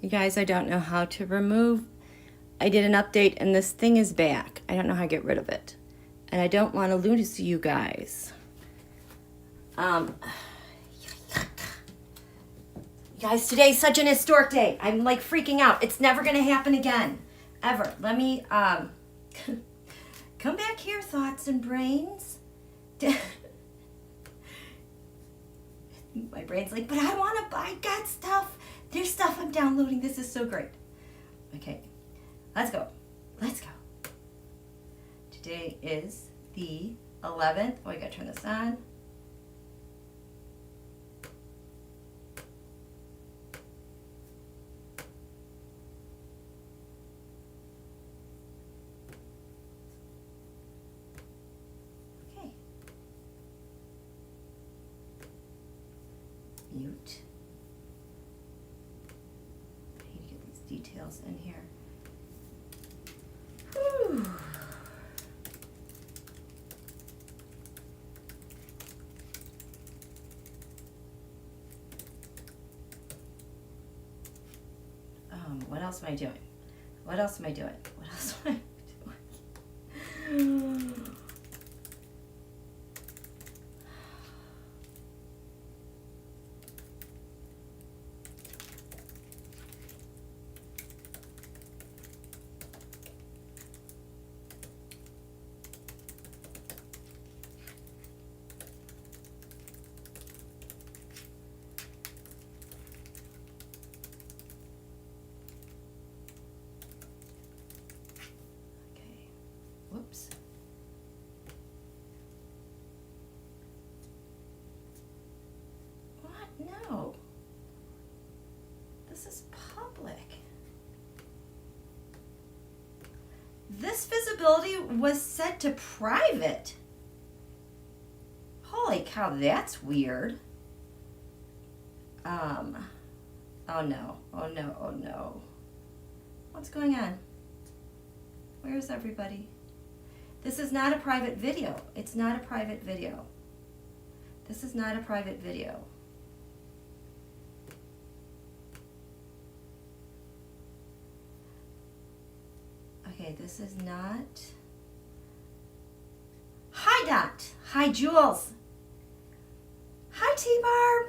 You guys, I don't know how to remove. I did an update and this thing is back. I don't know how to get rid of it. And I don't want to lose you guys. Guys, today's such an historic day. I'm like freaking out. It's never going to happen again. Ever. Let me come back here, thoughts and brains. My brain's like, but I want to buy, got stuff. There's stuff I'm downloading. This is so great. Okay, let's go. Let's go. Today is the 11th. Oh, I gotta turn this on. Okay. Mute. I need to get these details in here. Whew. What else am I doing? What else am I doing? What else am I doing? Whoops. What? No. This is public. This visibility was set to private. Holy cow, that's weird. Oh no, oh no, oh no. What's going on? Where's everybody? This is not a private video. It's not a private video. This is not a private video. Okay, this is not. Hi, Dot. Hi, Jules. Hi, T-Barb.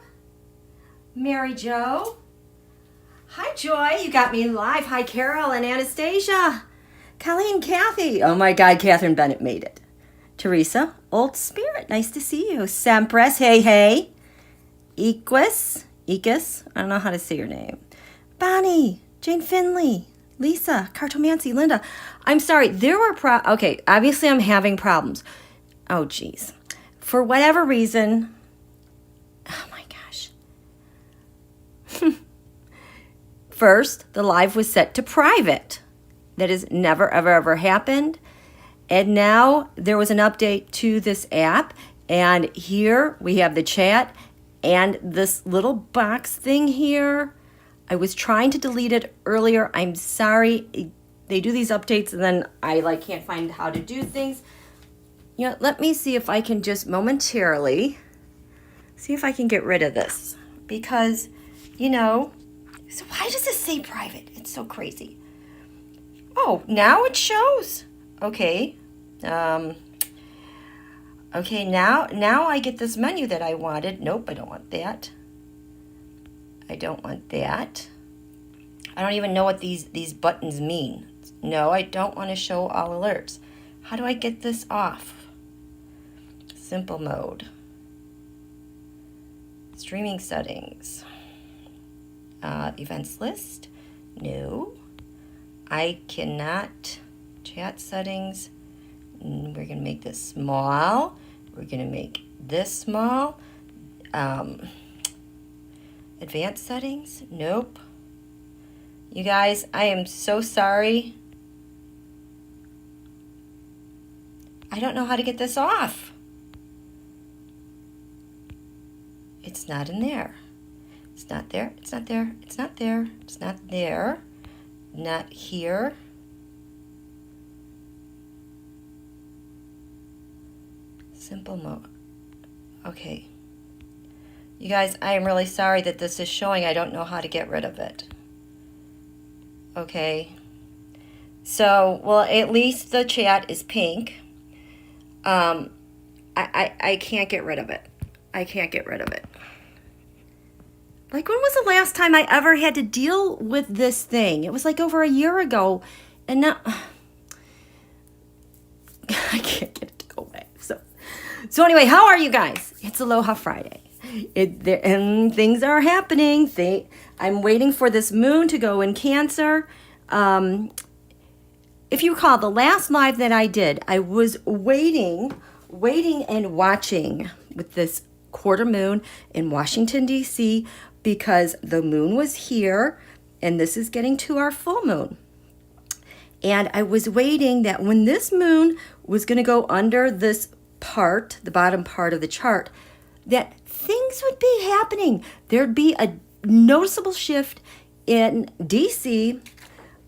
Mary Jo. Hi, Joy. You got me live. Hi, Carol and Anastasia. Colleen, Kathy. Oh my God, Catherine Bennett made it. Teresa, Old Spirit, nice to see you. Sampres, hey, hey. Equus, I don't know how to say your name. Bonnie, Jane Finley, Lisa, Cartomancy, Linda. I'm sorry, there were okay, obviously I'm having problems. Oh, geez. For whatever reason, oh my gosh. First, the live was set to private. That has never, ever, ever happened. And now there was an update to this app. And here we have the chat and this little box thing here. I was trying to delete it earlier. I'm sorry. They do these updates and then I can't find how to do things. You know, let me see if I can just momentarily see if I can get rid of this. Because, you know, so why does this say private? It's so crazy. Oh, now it shows. Okay. Okay, now I get this menu that I wanted. Nope, I don't want that. I don't want that. I don't even know what these buttons mean. No, I don't want to show all alerts. How do I get this off? Simple mode. Streaming settings. Events list. No. I cannot. Chat settings. We're going to make this small. We're going to make this small. Advanced settings. Nope. You guys, I am so sorry. I don't know how to get this off. It's not in there. It's not there. It's not there. It's not there. It's not there. Not here. Simple mode. Okay. You guys, I am really sorry that this is showing. I don't know how to get rid of it. Okay. So, well, at least the chat is pink. I can't get rid of it. I can't get rid of it. Like, when was the last time I ever had to deal with this thing? It was like over a year ago. And now I can't get it to go away. So anyway, how are you guys? It's Aloha Friday. And things are happening. I'm waiting for this moon to go in Cancer. If you recall, the last live that I did, I was waiting and watching with this quarter moon in Washington, D.C., because the moon was here, and this is getting to our full moon. And I was waiting that when this moon was going to go under this part, the bottom part of the chart, that things would be happening. There'd be a noticeable shift in DC.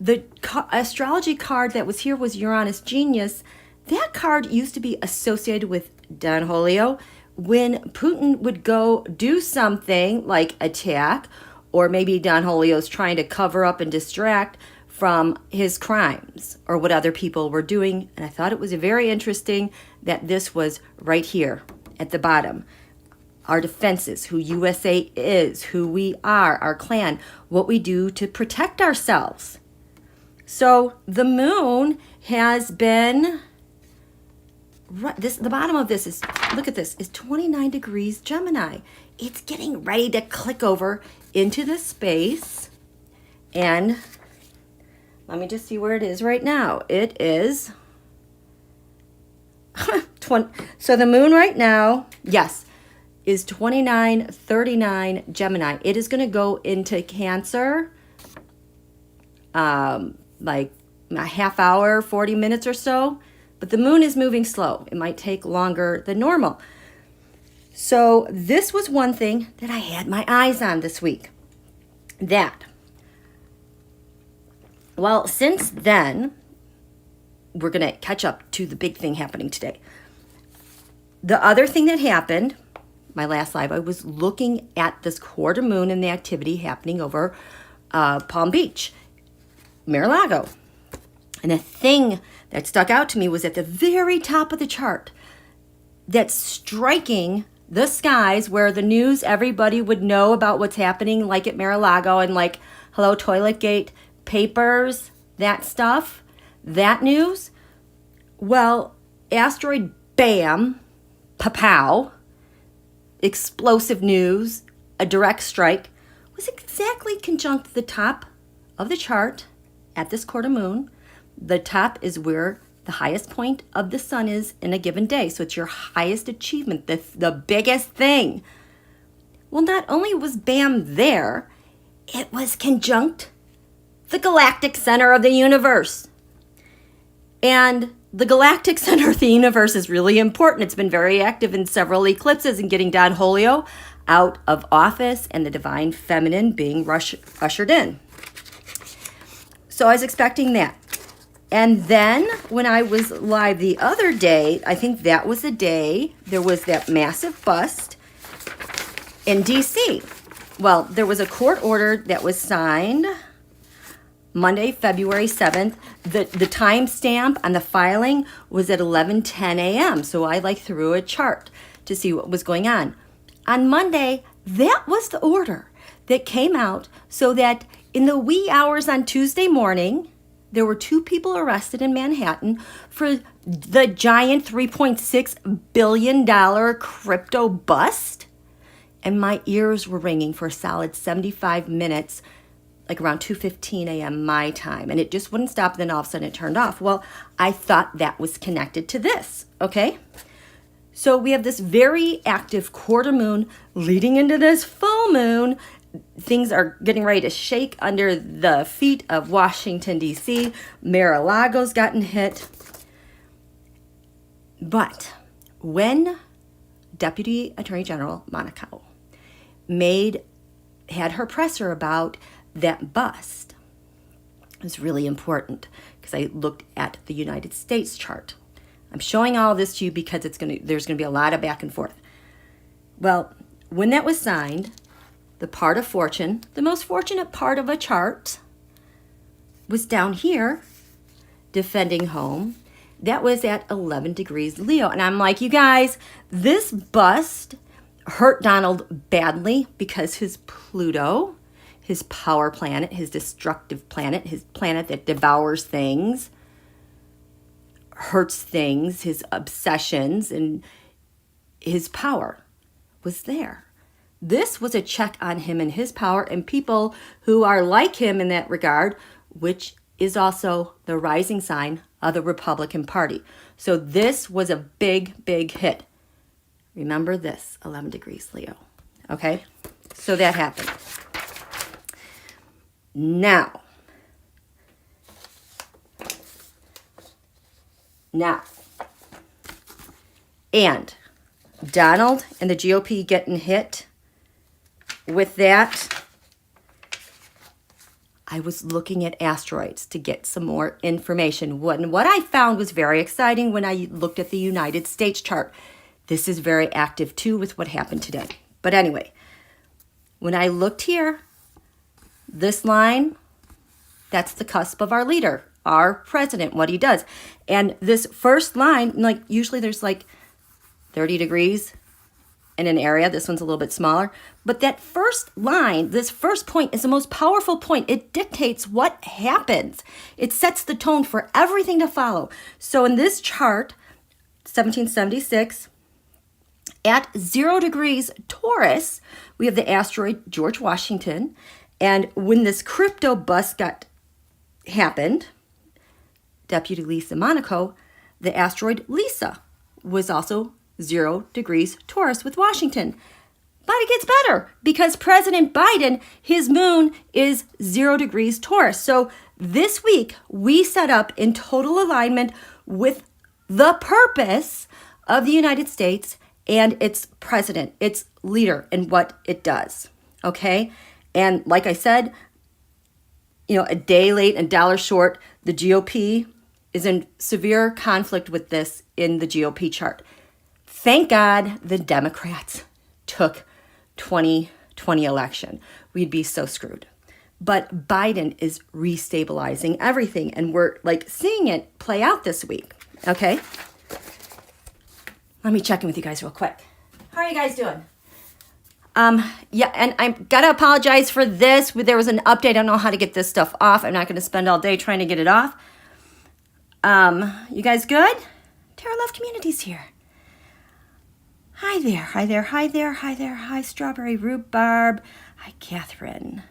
The astrology card that was here was Uranus Genius. That card used to be associated with Don Julio. When Putin would go do something like attack, or maybe Don Julio's trying to cover up and distract from his crimes or what other people were doing. And I thought it was very interesting that this was right here at the bottom. Our defenses, who USA is, who we are, our clan, what we do to protect ourselves. So the moon has been, the bottom of this is, look at this, is 29 degrees Gemini. It's getting ready to click over into the space. And let me just see where it is right now. It is, so the moon right now, yes, is 2939 Gemini. It is going to go into Cancer, like a half hour, 40 minutes or so. But the moon is moving slow. It might take longer than normal. So this was one thing that I had my eyes on this week. Well, since then, we're going to catch up to the big thing happening today. The other thing that happened, my last live, I was looking at this quarter moon and the activity happening over Palm Beach, Mar-a-Lago. And the thing that stuck out to me was at the very top of the chart, that's striking the skies where the news, everybody would know about what's happening, like at Mar-a-Lago and like, hello, toilet gate, papers, that stuff, that news. Well, asteroid bam, pow, explosive news, a direct strike, was exactly conjunct the top of the chart at this quarter moon. The top is where the highest point of the sun is in a given day. So it's your highest achievement, the biggest thing. Well, not only was BAM there, it was conjunct the galactic center of the universe. And the galactic center of the universe is really important. It's been very active in several eclipses and getting Don Julio out of office and the divine feminine being ushered in. So I was expecting that. And then when I was live the other day, I think that was the day there was that massive bust in DC. Well, there was a court order that was signed Monday, February 7th. The timestamp on the filing was at 11:10 a.m. So I threw a chart to see what was going on. On Monday, that was the order that came out, so that in the wee hours on Tuesday morning, there were 2 people arrested in Manhattan for the giant $3.6 billion crypto bust. And my ears were ringing for a solid 75 minutes, like around 2:15 a.m. my time. And it just wouldn't stop. Then all of a sudden it turned off. Well, I thought that was connected to this, okay? So we have this very active quarter moon leading into this full moon. Things are getting ready to shake under the feet of Washington, D.C. Mar-a-Lago's gotten hit. But when Deputy Attorney General Monaco had her presser about that bust, it was really important because I looked at the United States chart. I'm showing all this to you because there's going to be a lot of back and forth. Well, when that was signed, the part of fortune, the most fortunate part of a chart, was down here defending home. That was at 11 degrees Leo. And I'm like, you guys, this bust hurt Donald badly because his Pluto, his power planet, his destructive planet, his planet that devours things, hurts things, his obsessions, and his power was there. This was a check on him and his power and people who are like him in that regard, which is also the rising sign of the Republican Party. So this was a big, big hit. Remember this, 11 degrees Leo. Okay? So that happened. Now, and Donald and the GOP getting hit with that. I was looking at asteroids to get some more information. What I found was very exciting when I looked at the United States chart. This is very active too with what happened today. But anyway, when I looked here, this line, that's the cusp of our leader, our president, what he does. And this first line, like usually there's like 30 degrees in an area. This one's a little bit smaller. But that first line, this first point is the most powerful point. It dictates what happens. It sets the tone for everything to follow. So in this chart, 1776, at 0 degrees Taurus, we have the asteroid George Washington. And when this crypto bust happened, Deputy Lisa Monaco, the asteroid Lisa was also 0 degrees Taurus with Washington. But it gets better because President Biden, his moon is 0 degrees Taurus. So this week we set up in total alignment with the purpose of the United States and its president, its leader, and what it does. Okay? And like I said, a day late and $1 short, the GOP is in severe conflict with this in the GOP chart. Thank God the Democrats took 2020 election. We'd be so screwed. But Biden is restabilizing everything, and we're like seeing it play out this week. Okay? Let me check in with you guys real quick. How are you guys doing? Yeah, and I gotta apologize for this. There was an update. I don't know how to get this stuff off. I'm not gonna spend all day trying to get it off. You guys good? Tarot Love Community's here. Hi there, hi there, hi there, hi there, hi Strawberry Rhubarb, hi Catherine.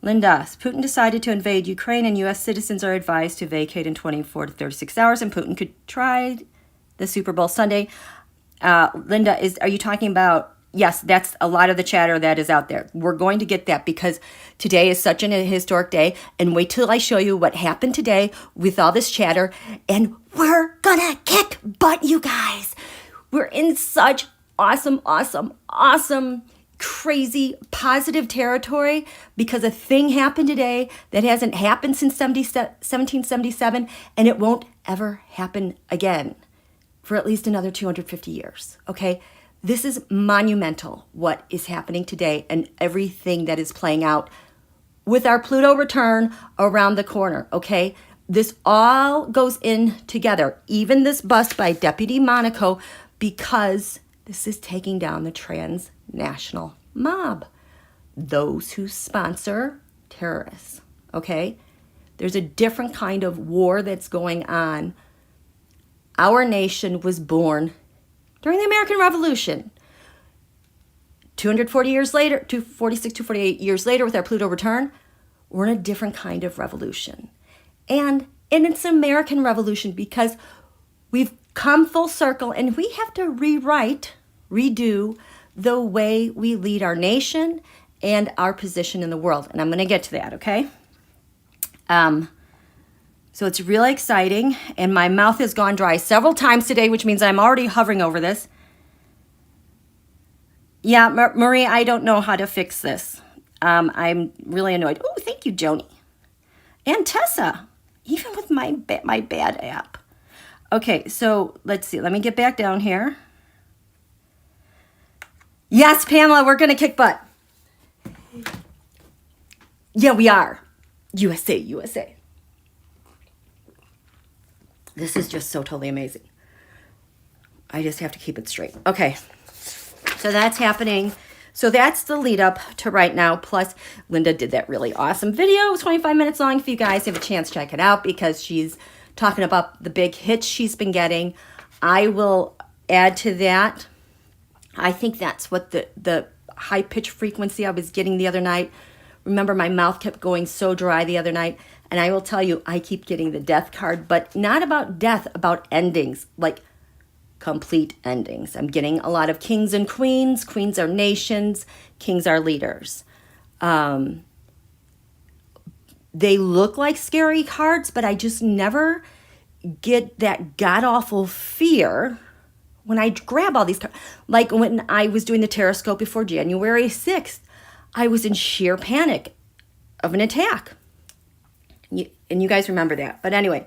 Linda, Putin decided to invade Ukraine and U.S. citizens are advised to vacate in 24 to 36 hours and Putin could try the Super Bowl Sunday. Linda, are you talking about, yes, that's a lot of the chatter that is out there. We're going to get that because today is such an historic day and wait till I show you what happened today with all this chatter and we're gonna kick butt, you guys. We're in such awesome, crazy, positive territory because a thing happened today that hasn't happened since 1777, and it won't ever happen again for at least another 250 years, okay? This is monumental, what is happening today and everything that is playing out with our Pluto return around the corner, okay? This all goes in together, even this bust by Deputy Monaco, because this is taking down the transnational mob, those who sponsor terrorists, okay? There's a different kind of war that's going on. Our nation was born during the American Revolution. 240 years later, 246, 248 years later with our Pluto return, we're in a different kind of revolution. And it's an American revolution because we've come full circle and we have to redo the way we lead our nation and our position in the world. And I'm going to get to that, okay? So it's really exciting. And my mouth has gone dry several times today, which means I'm already hovering over this. Yeah, Marie, I don't know how to fix this. I'm really annoyed. Oh, thank you, Joni. And Tessa, even with my bad app. Okay, so let's see. Let me get back down here. Yes, Pamela, we're going to kick butt. Yeah, we are. USA, USA. This is just so totally amazing. I just have to keep it straight. Okay, so that's happening. So that's the lead up to right now. Plus, Linda did that really awesome video. It was 25 minutes long. If you guys have a chance, check it out because she's talking about the big hits she's been getting. I will add to that. I think that's what the high pitch frequency I was getting the other night. Remember, my mouth kept going so dry the other night. And I will tell you, I keep getting the death card, but not about death, about endings, like complete endings. I'm getting a lot of kings and queens. Queens are nations. Kings are leaders. They look like scary cards, but I just never get that god-awful fear when I grab all these cards. Like when I was doing the Taroscope before January 6th, I was in sheer panic of an attack. And you guys remember that. But anyway,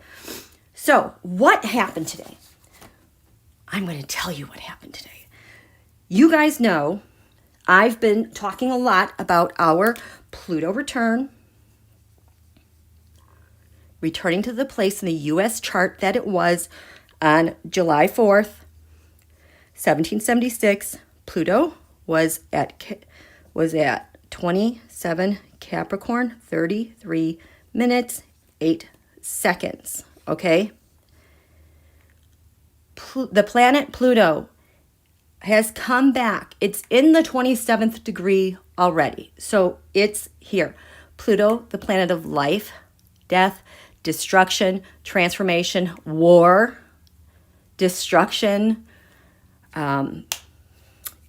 so what happened today? I'm going to tell you what happened today. You guys know I've been talking a lot about our Pluto return, returning to the place in the U.S. chart that it was on July 4th, 1776. Pluto was at 27 Capricorn, 33 minutes, 8 seconds, okay? The planet Pluto has come back. It's in the 27th degree already. So it's here. Pluto, the planet of life, death, destruction, transformation, war, destruction,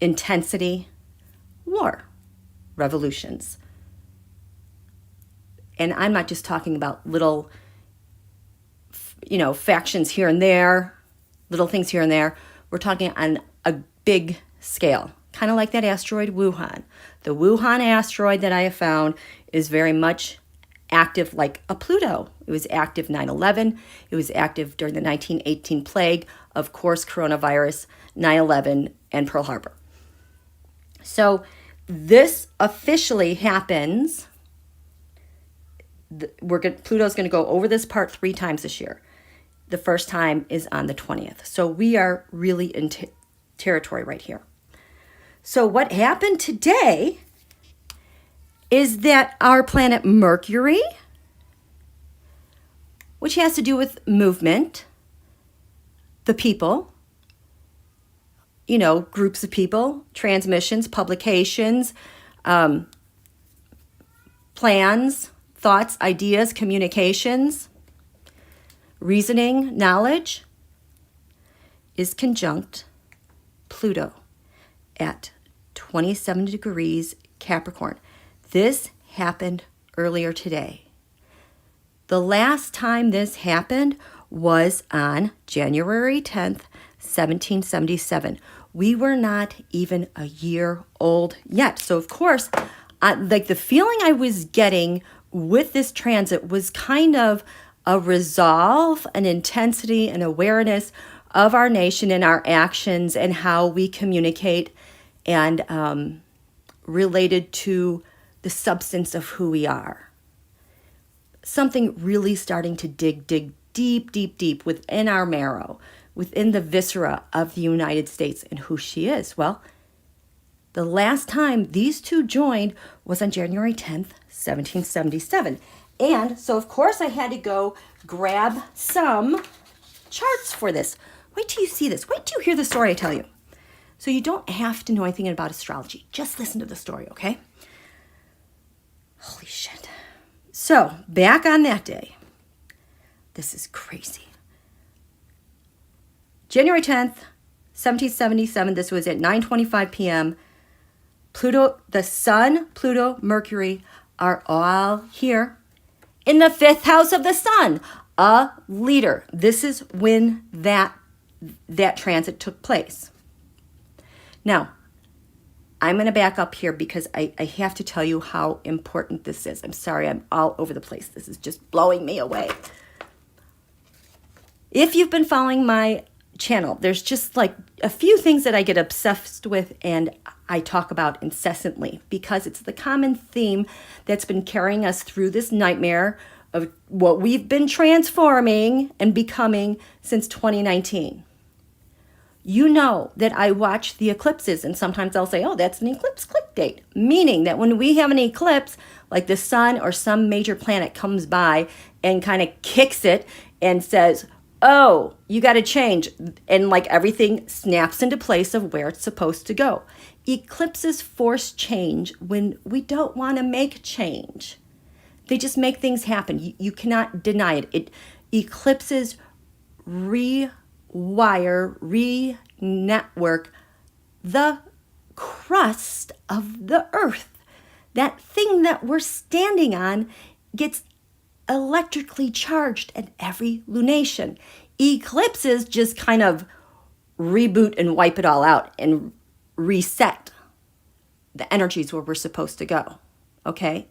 intensity, war, revolutions. And I'm not just talking about little, factions here and there, little things here and there. We're talking on a big scale, kind of like that asteroid Wuhan. The Wuhan asteroid that I have found is very much active like a Pluto. It was active 9/11. It was active during the 1918 plague, of course, coronavirus, 9/11, and Pearl Harbor. So this officially happens. Pluto's going to go over this part 3 times this year. The first time is on the 20th. So we are really in territory right here. So what happened today is that our planet Mercury, which has to do with movement, the people, groups of people, transmissions, publications, plans, thoughts, ideas, communications, reasoning, knowledge, is conjunct Pluto at 27 degrees Capricorn. This happened earlier today. The last time this happened was on January 10th, 1777. We were not even a year old yet. So of course, the feeling I was getting with this transit was kind of a resolve, an intensity, an awareness of our nation and our actions and how we communicate and related to the substance of who we are. Something really starting to dig deep within our marrow, within the viscera of the United States and who she is. Well, the last time these two joined was on January 10th, 1777. And so, of course, I had to go grab some charts for this. Wait till you see this. Wait till you hear the story I tell you. So you don't have to know anything about astrology. Just listen to the story, okay? Holy shit. So, back on that day. This is crazy. January 10th, 1777. This was at 9:25 p.m. Pluto, the Sun, Pluto, Mercury are all here in the 5th house of the Sun, a leader. This is when that transit took place. Now, I'm going to back up here because I have to tell you how important this is. I'm sorry, I'm all over the place. This is just blowing me away. If you've been following my channel, there's just like a few things that I get obsessed with, and I talk about incessantly because it's the common theme that's been carrying us through this nightmare of what we've been transforming and becoming since 2019. You know that I watch the eclipses, and sometimes I'll say, oh, that's an eclipse click date, meaning that when we have an eclipse, like the sun or some major planet comes by and kind of kicks it and says, oh, you got to change, and like everything snaps into place of where it's supposed to go. Eclipses force change when we don't want to make change. They just make things happen. You cannot deny it. Eclipses rewire, re-network the crust of the earth. That thing that we're standing on gets electrically charged at every lunation. Eclipses just kind of reboot and wipe it all out and reset the energies where we're supposed to go. Okay?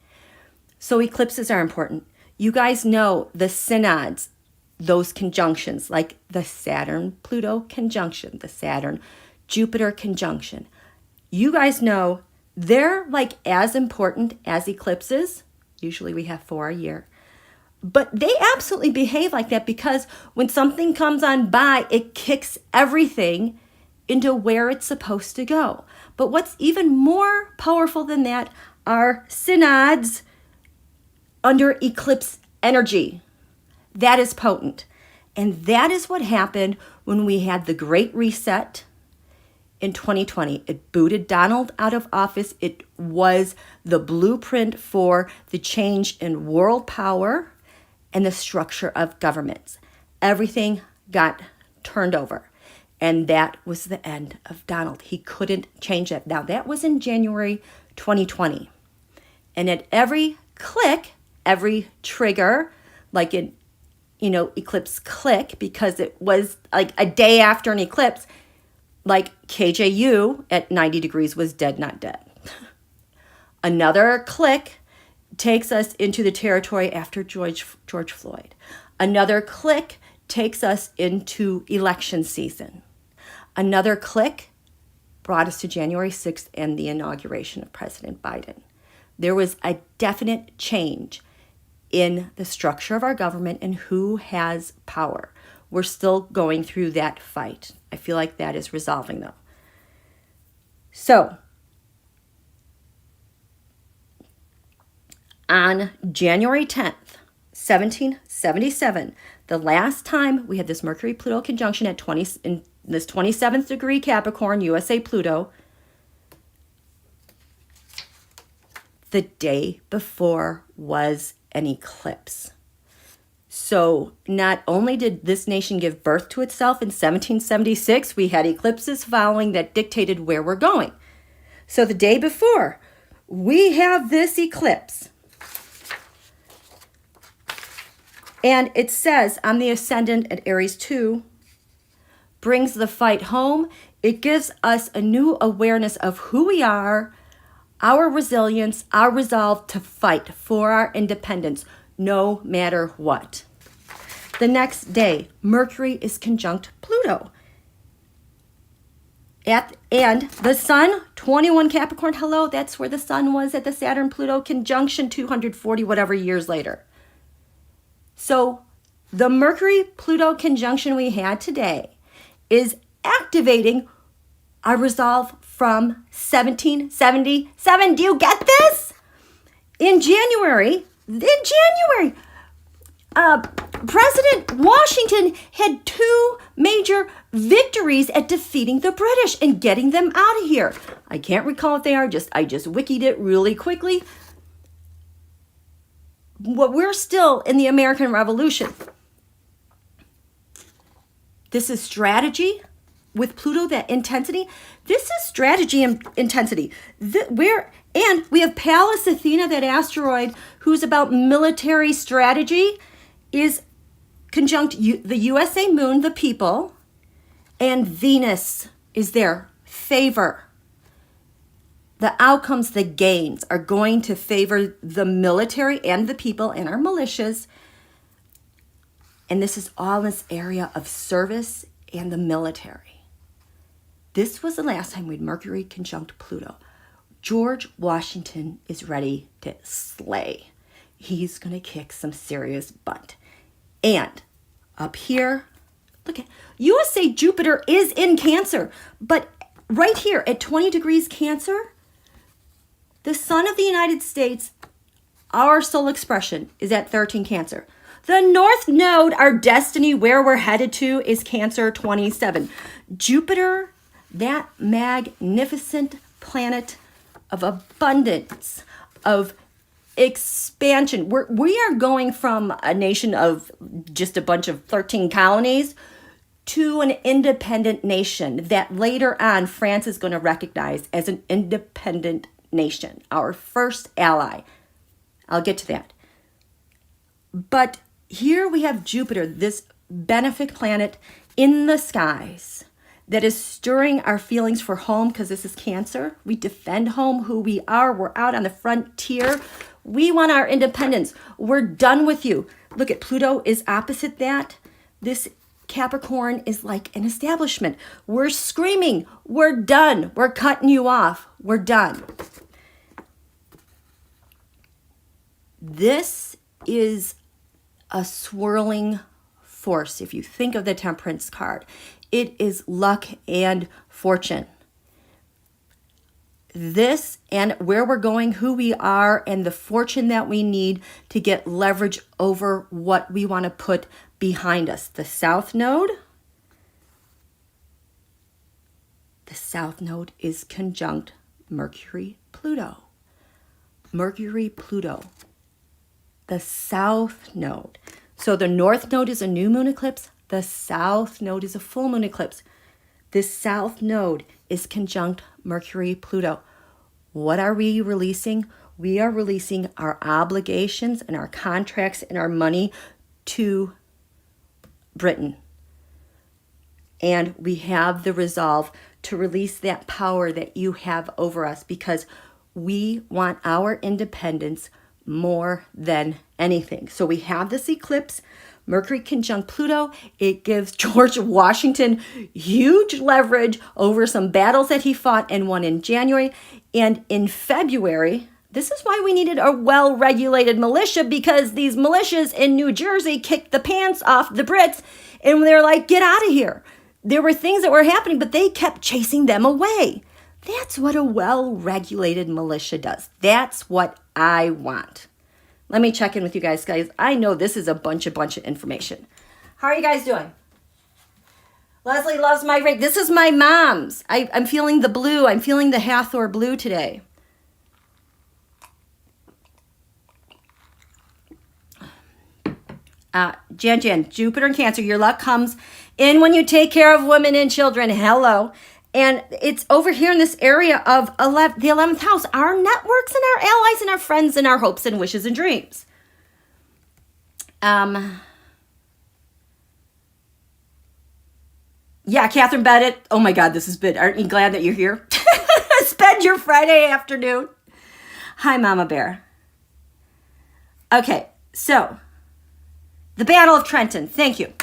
So eclipses are important. You guys know the synods, those conjunctions, like the Saturn-Pluto conjunction, the Saturn-Jupiter conjunction. You guys know they're like as important as eclipses. Usually we have 4 a year. But they absolutely behave like that because when something comes on by, it kicks everything into where it's supposed to go. But what's even more powerful than that are synods under eclipse energy. That is potent. And that is what happened when we had the Great Reset in 2020. It booted Donald out of office. It was the blueprint for the change in world power and the structure of governments. Everything got turned over. And that was the end of Donald. He couldn't change that. Now, that was in January 2020. And at every click, every trigger, like in, eclipse click, because it was like a day after an eclipse, like KJU at 90 degrees was dead, not dead. Another click takes us into the territory after George Floyd. Another click takes us into election season. Another click brought us to January 6th and the inauguration of President Biden. There was a definite change in the structure of our government and who has power. We're still going through that fight. I feel like that is resolving though. So, on January 10th, 1777, the last time we had this Mercury-Pluto conjunction in this 27th degree Capricorn, USA Pluto, the day before was an eclipse. So not only did this nation give birth to itself in 1776, we had eclipses following that dictated where we're going. So the day before, we have this eclipse. And it says on the ascendant at Aries 2, brings the fight home. It gives us a new awareness of who we are, our resilience, our resolve to fight for our independence, no matter what. The next day, Mercury is conjunct Pluto. And the Sun, 21 Capricorn, hello, that's where the Sun was at the Saturn-Pluto conjunction 240 whatever years later. So the Mercury-Pluto conjunction we had today is activating our resolve from 1777. Do you get this? In January, President Washington had 2 major victories at defeating the British and getting them out of here. I can't recall what they are. I just wikied it really quickly. We're still in the American Revolution. This is strategy with Pluto, that intensity. This is strategy and intensity. And we have Pallas Athena, that asteroid, who's about military strategy, is conjunct the USA moon, the people, and Venus is there. Favor. The outcomes, the gains, are going to favor the military and the people and our militias. And this is all in this area of service and the military. This was the last time we had Mercury conjunct Pluto. George Washington is ready to slay. He's going to kick some serious butt. And up here, look at USA Jupiter is in Cancer, but right here at 20 degrees Cancer, the sun of the United States, our soul expression, is at 13 Cancer. The North Node, our destiny, where we're headed to, is Cancer 27. Jupiter, that magnificent planet of abundance, of expansion. We are going from a nation of just a bunch of 13 colonies to an independent nation that later on France is going to recognize as an independent nation, our first ally. I'll get to that. But here we have Jupiter, this benefic planet in the skies that is stirring our feelings for home, because this is Cancer. We defend home, who we are. We're out on the frontier. We want our independence. We're done with you. Look at Pluto is opposite that. This Capricorn is like an establishment. We're screaming. We're done. We're cutting you off. We're done. This is a swirling force. If you think of the Temperance card, it is luck and fortune. This and where we're going, who we are, and the fortune that we need to get leverage over what we want to put behind us. The South Node. The South Node is conjunct Mercury-Pluto. Mercury-Pluto. The South Node. So the North Node is a new moon eclipse. The South Node is a full moon eclipse. This South Node is conjunct Mercury-Pluto. What are we releasing? We are releasing our obligations and our contracts and our money to Britain. And we have the resolve to release that power that you have over us, because we want our independence more than anything. So we have this eclipse, Mercury conjunct Pluto. It gives George Washington huge leverage over some battles that he fought and won in January. And in February, this is why we needed a well-regulated militia, because these militias in New Jersey kicked the pants off the Brits and they're like, get out of here. There were things that were happening, but they kept chasing them away. That's what a well-regulated militia does. That's what I want. Let me check in with you guys. I know this is a bunch of information. How are you guys doing? Leslie loves my ring. This is my mom's. I'm feeling the blue. I'm feeling the Hathor blue today. Jan, Jupiter and Cancer. Your luck comes in when you take care of women and children. Hello. And it's over here in this area of the 11th house, our networks and our allies and our friends and our hopes and wishes and dreams. Yeah, Catherine Bennett. Oh my God, this is good. Aren't you glad that you're here? Spend your Friday afternoon. Hi, Mama Bear. Okay, so the Battle of Trenton. Thank you.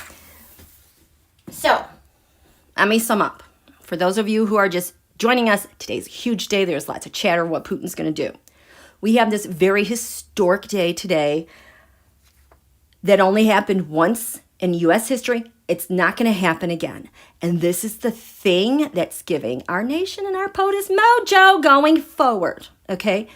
So, let me sum up. For those of you who are just joining us, today's a huge day. There's lots of chatter what Putin's going to do. We have this very historic day today that only happened once in U.S. history. It's not going to happen again. And this is the thing that's giving our nation and our POTUS mojo going forward. Okay?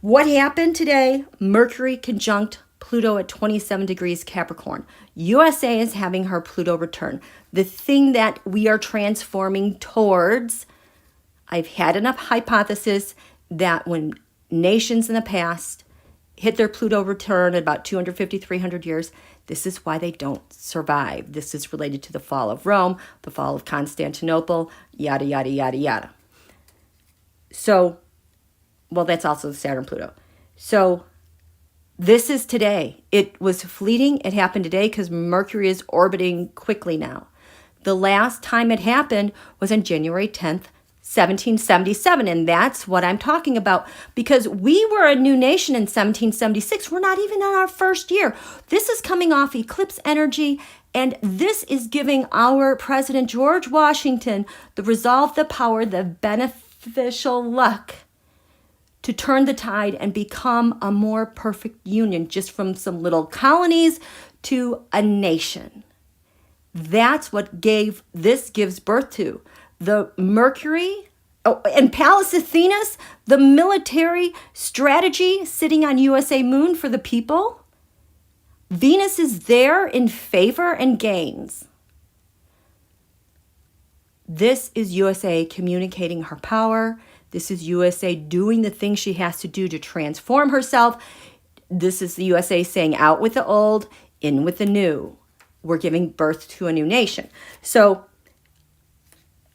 What happened today? Mercury conjunct Pluto at 27 degrees Capricorn. USA is having her Pluto return. The thing that we are transforming towards, I've had enough hypothesis that when nations in the past hit their Pluto return at about 250, 300 years, this is why they don't survive. This is related to the fall of Rome, the fall of Constantinople, yada, yada, yada, yada. So, well, that's also Saturn Pluto. So, this is today. It was fleeting. It happened today because Mercury is orbiting quickly now. The last time it happened was on January 10th, 1777, and that's what I'm talking about, because we were a new nation in 1776. We're not even in our first year. This is coming off eclipse energy, and this is giving our President George Washington the resolve, the power, the beneficial luck to turn the tide and become a more perfect union, just from some little colonies to a nation. That's what gives birth to the Mercury, and Pallas Athena's, the military strategy sitting on USA moon for the people. Venus is there in favor and gains. This is USA communicating her power. This is USA doing the things she has to do to transform herself. This is the USA saying out with the old, in with the new. We're giving birth to a new nation. So,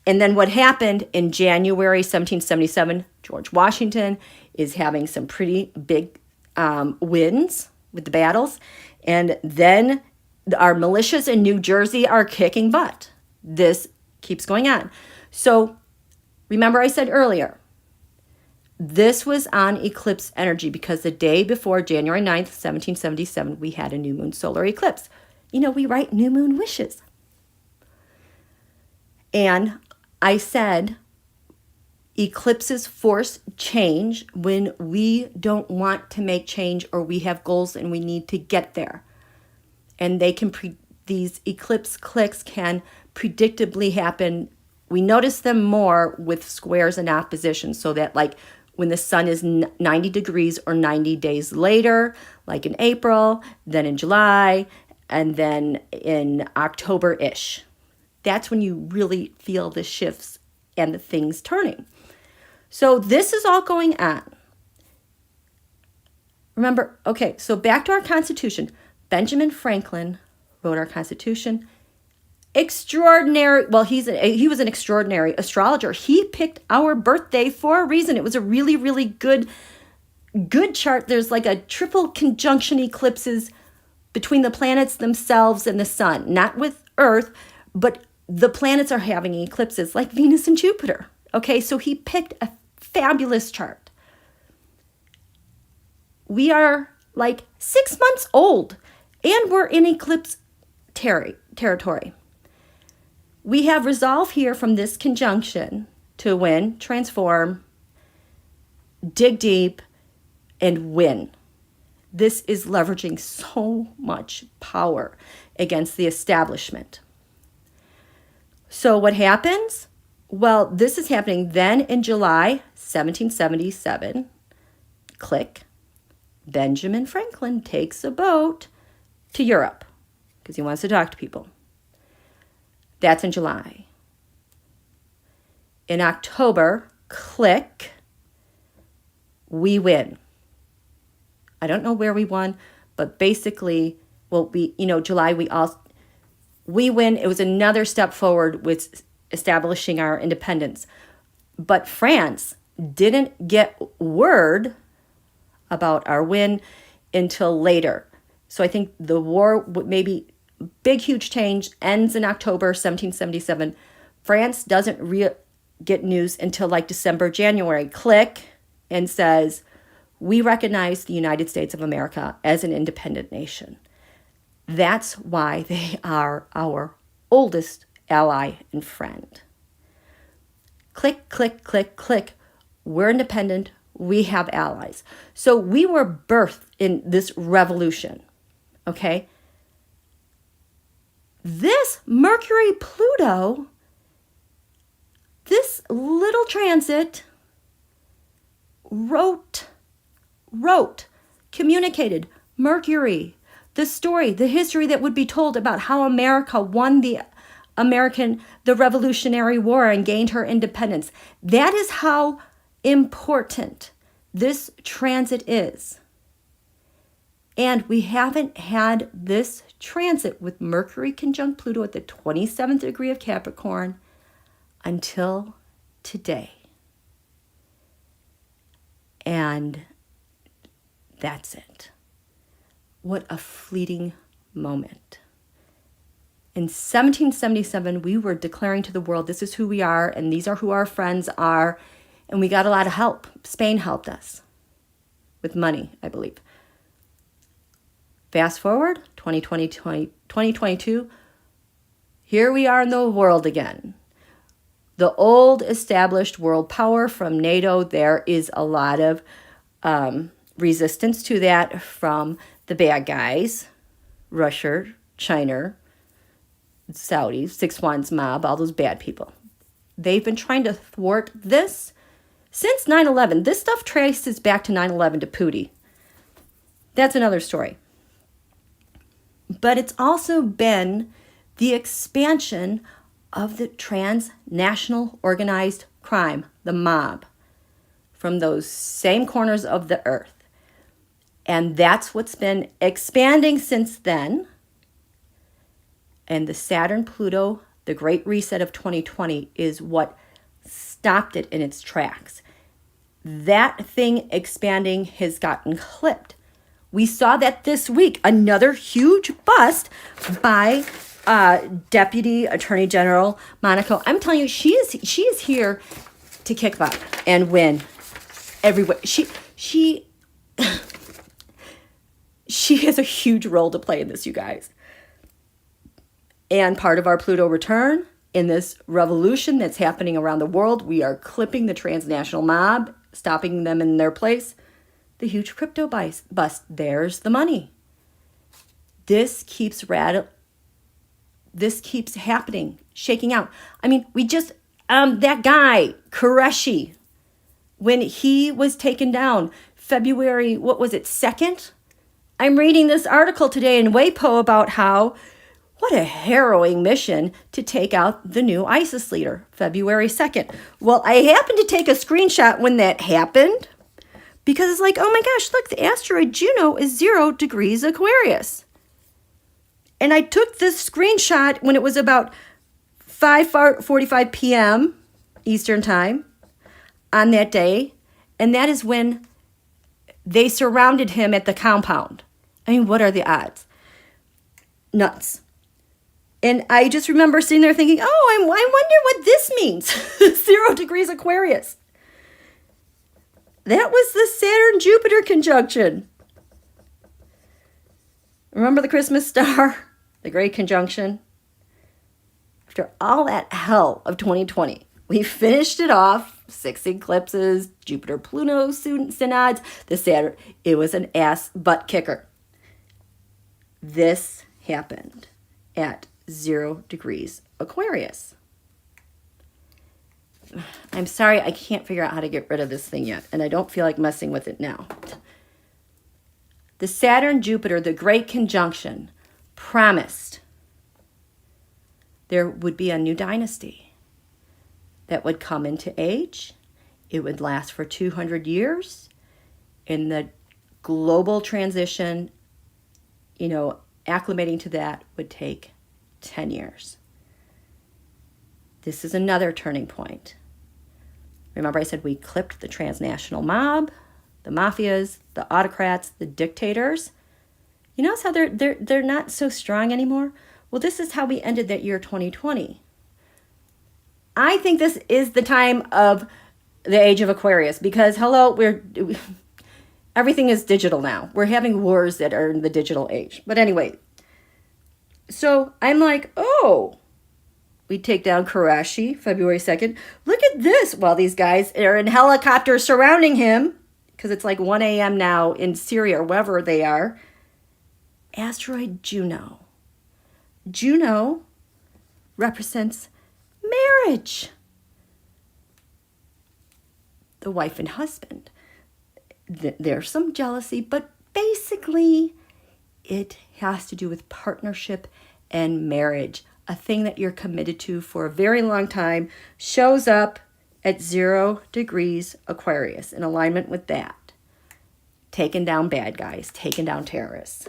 and then what happened in January 1777, George Washington is having some pretty big wins with the battles. And then our militias in New Jersey are kicking butt. This keeps going on. So remember I said earlier, this was on eclipse energy because the day before January 9th, 1777, we had a new moon solar eclipse. You know, we write new moon wishes. And I said eclipses force change when we don't want to make change, or we have goals and we need to get there. And they can these eclipse clicks can predictably happen. We notice them more with squares and oppositions, so that like when the sun is 90 degrees or 90 days later, like in April, then in July, and then in October-ish. That's when you really feel the shifts and the things turning. So this is all going on. Remember, okay, so back to our Constitution. Benjamin Franklin wrote our Constitution. Extraordinary, well, he was an extraordinary astrologer. He picked our birthday for a reason. It was a really, really good chart. There's like a triple conjunction eclipses between the planets themselves and the sun. Not with Earth, but the planets are having eclipses like Venus and Jupiter. Okay, so he picked a fabulous chart. We are like 6 months old and we're in eclipse territory. We have resolve here from this conjunction to win, transform, dig deep, and win. This is leveraging so much power against the establishment. So what happens? Well, this is happening then in July 1777. Click. Benjamin Franklin takes a boat to Europe because he wants to talk to people. That's in July. In October, click, we win. I don't know where we won, but basically, well, July, we win. It was another step forward with establishing our independence. But France didn't get word about our win until later. So I think the war, maybe big, huge change, ends in October 1777. France doesn't get news until like December, January. Click and says, we recognize the United States of America as an independent nation. That's why they are our oldest ally and friend. Click, click, click, click. We're independent. We have allies. So we were birthed in this revolution. Okay? This Mercury-Pluto, this little transit wrote, communicated, Mercury, the story, the history that would be told about how America won the Revolutionary War and gained her independence. That is how important this transit is. And we haven't had this transit with Mercury conjunct Pluto at the 27th degree of Capricorn until today. And that's it. What a fleeting moment. In 1777, we were declaring to the world, this is who we are, and these are who our friends are, and we got a lot of help. Spain helped us with money, I believe. Fast forward, 2022, here we are in the world again. The old established world power from NATO, there is a lot of resistance to that from the bad guys, Russia, China, Saudis, 6-1's mob, all those bad people. They've been trying to thwart this since 9/11. This stuff traces back to 9/11 to Putin. That's another story. But it's also been the expansion of the transnational organized crime, the mob, from those same corners of the earth. And that's what's been expanding since then. And the Saturn-Pluto, the Great Reset of 2020, is what stopped it in its tracks. That thing expanding has gotten clipped. We saw that this week, another huge bust by Deputy Attorney General Monaco. I'm telling you, she is here to kick butt and win everywhere. She has a huge role to play in this, you guys. And part of our Pluto return in this revolution that's happening around the world, we are clipping the transnational mob, stopping them in their place. The huge crypto bust. There's the money. This keeps happening, shaking out. I mean, we just, that guy, Qureshi, when he was taken down, February, 2nd? I'm reading this article today in WAPO about how, what a harrowing mission to take out the new ISIS leader, February 2nd. Well, I happened to take a screenshot when that happened, because it's like, oh my gosh, look, the asteroid Juno is 0 degrees Aquarius. And I took this screenshot when it was about 5:45 p.m. Eastern time on that day. And that is when they surrounded him at the compound. I mean, what are the odds? Nuts. And I just remember sitting there thinking, oh, I wonder what this means. 0 degrees Aquarius. That was the Saturn-Jupiter conjunction. Remember the Christmas star? The great conjunction? After all that hell of 2020, we finished it off. 6 eclipses, Jupiter-Pluto synods, the Saturn. It was an ass butt kicker. This happened at 0 degrees Aquarius. I'm sorry, I can't figure out how to get rid of this thing yet, and I don't feel like messing with it now. The Saturn-Jupiter, the great conjunction, promised there would be a new dynasty that would come into age. It would last for 200 years. And the global transition, acclimating to that would take 10 years. This is another turning point. Remember I said we clipped the transnational mob, the mafias, the autocrats, the dictators. You notice how they're not so strong anymore? Well, this is how we ended that year 2020. I think this is the time of the age of Aquarius because, hello, everything is digital now. We're having wars that are in the digital age. But anyway, so I'm like, oh, we take down Qureshi, February 2nd. Look at this. While these guys are in helicopters surrounding him, because it's like 1 a.m. now in Syria or wherever they are. Asteroid Juno. Juno represents marriage. The wife and husband. There's some jealousy, but basically it has to do with partnership and marriage. A thing that you're committed to for a very long time shows up at 0 degrees Aquarius in alignment with that. Taking down bad guys, taking down terrorists.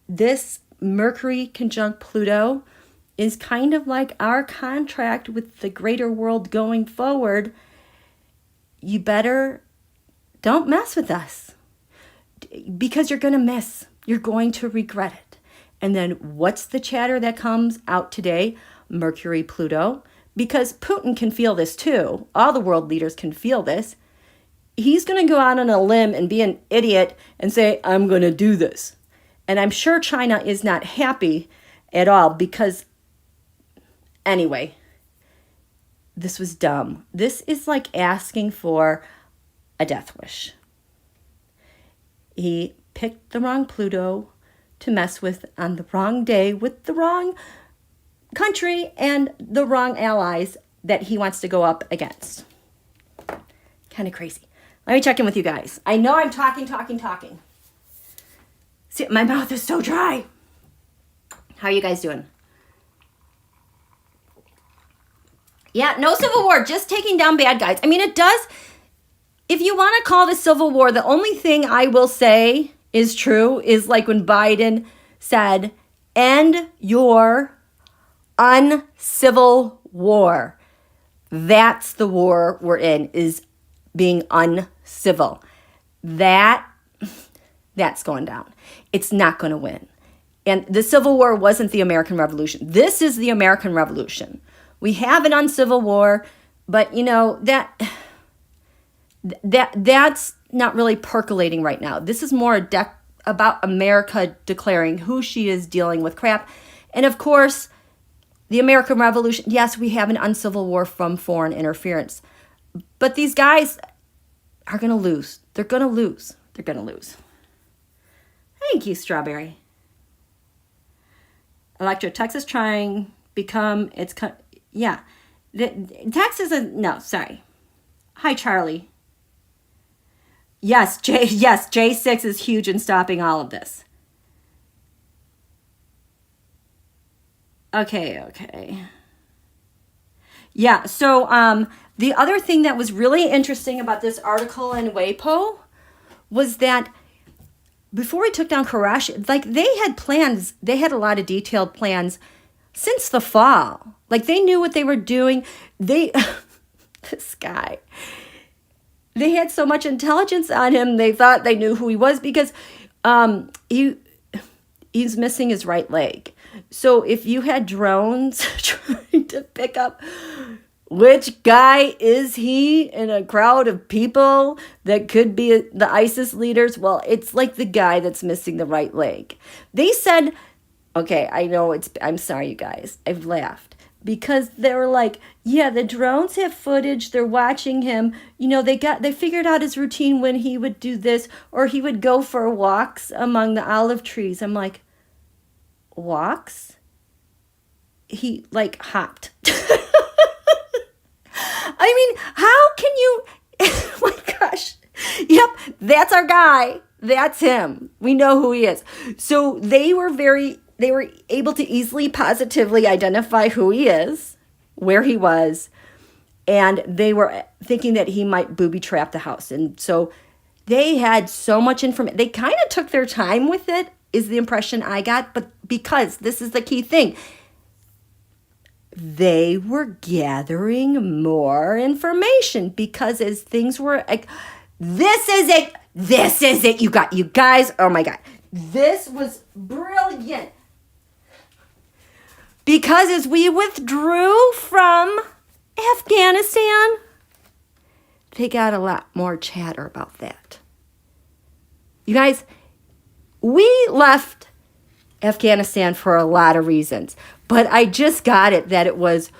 This Mercury conjunct Pluto is kind of like our contract with the greater world going forward. You better don't mess with us because you're going to miss. You're going to regret it. And then what's the chatter that comes out today? Mercury, Pluto. Because Putin can feel this too. All the world leaders can feel this. He's going to go out on a limb and be an idiot and say, I'm going to do this. And I'm sure China is not happy at all because, anyway, this was dumb. This is like asking for a death wish. He picked the wrong Pluto to mess with on the wrong day with the wrong country and the wrong allies that he wants to go up against. Kind of crazy. Let me check in with you guys. I know I'm talking. See, my mouth is so dry. How are you guys doing? Yeah, no civil war, just taking down bad guys. I mean, it does. If you want to call this civil war, the only thing I will say is true is like when Biden said, end your uncivil war. That's the war we're in, is being uncivil. That's going down. It's not going to win. And the Civil War wasn't the American Revolution. This is the American Revolution. We have an uncivil war, but you know, that's not really percolating right now. This is more about America declaring who she is, dealing with crap. And of course, the American Revolution, yes, we have an uncivil war from foreign interference. But these guys are going to lose. They're going to lose. They're going to lose. Thank you, Strawberry. Electra, Texas trying become its... Yeah. Texas is... No, sorry. Hi, Charlie. Yes, J6 is huge in stopping all of this. Okay. Yeah, so the other thing that was really interesting about this article in WAPO was that before we took down Karachi, like they had plans, they had a lot of detailed plans since the fall. Like they knew what they were doing. This guy, they had so much intelligence on him, they thought they knew who he was because he's missing his right leg. So if you had drones trying to pick up which guy is he in a crowd of people that could be the ISIS leaders, well, it's like the guy that's missing the right leg. They said, okay, I know I'm sorry, you guys. I've laughed because they were like, yeah, the drones have footage. They're watching him. You know, they figured out his routine when he would do this or he would go for walks among the olive trees. I'm like, walks? He like hopped. I mean, how can you, oh my gosh. Yep, that's our guy. That's him. We know who he is. So they were able to easily, positively identify who he is, where he was, and they were thinking that he might booby trap the house. And so they had so much information. They kind of took their time with it, is the impression I got, but because this is the key thing, they were gathering more information because as things were like, this is it, you guys, oh my God, this was brilliant. Because as we withdrew from Afghanistan, they got a lot more chatter about that. You guys, we left Afghanistan for a lot of reasons, but I just got it that it was,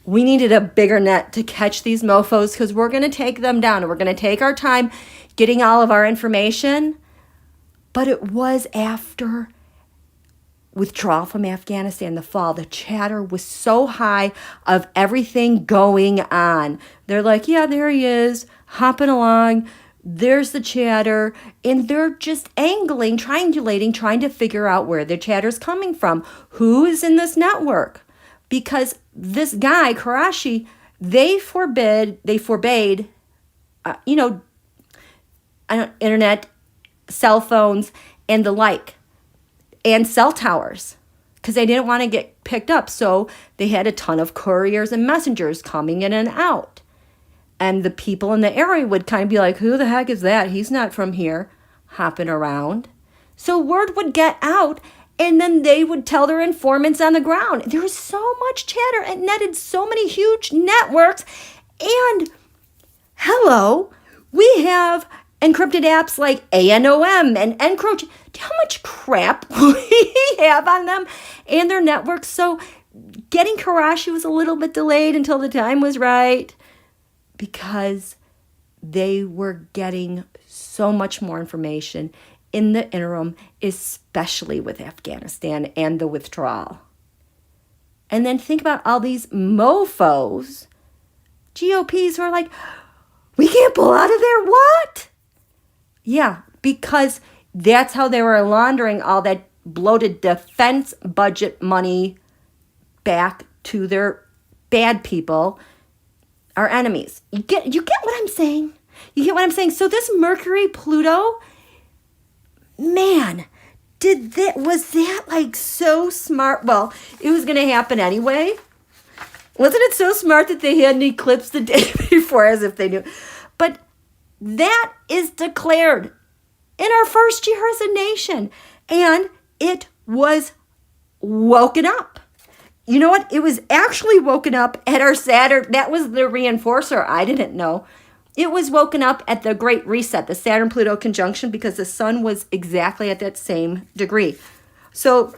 we needed a bigger net to catch these mofos because we're going to take them down and we're going to take our time getting all of our information. But it was after withdrawal from Afghanistan, the fall, the chatter was so high of everything going on. They're like, yeah, there he is, hopping along. There's the chatter, and they're just angling, triangulating, trying to figure out where the chatter's coming from. Who is in this network? Because this guy, Karachi, they forbade, internet, cell phones, and the like, and cell towers, because they didn't want to get picked up. So they had a ton of couriers and messengers coming in and out. And the people in the area would kind of be like, who the heck is that? He's not from here, hopping around. So word would get out, And then they would tell their informants on the ground. There was so much chatter. It netted so many huge networks. And hello, we have encrypted apps like ANOM and Encroach. Do you know how much crap we have on them and their networks? So getting Karashi was a little bit delayed until the time was right because they were getting so much more information in the interim, especially with Afghanistan and the withdrawal. And then think about all these mofos, GOPs who are like, we can't pull out of there, what? Yeah, because that's how they were laundering all that bloated defense budget money back to their bad people, our enemies. You get what I'm saying? You get what I'm saying? So this Mercury-Pluto, man, was that like so smart? Well, it was going to happen anyway. Wasn't it so smart that they had an eclipse the day before as if they knew? But that is declared in our first year as a nation. And it was woken up. You know what? It was actually woken up at our Saturn. That was the reinforcer. I didn't know. It was woken up at the Great Reset, the Saturn-Pluto conjunction, because the sun was exactly at that same degree. So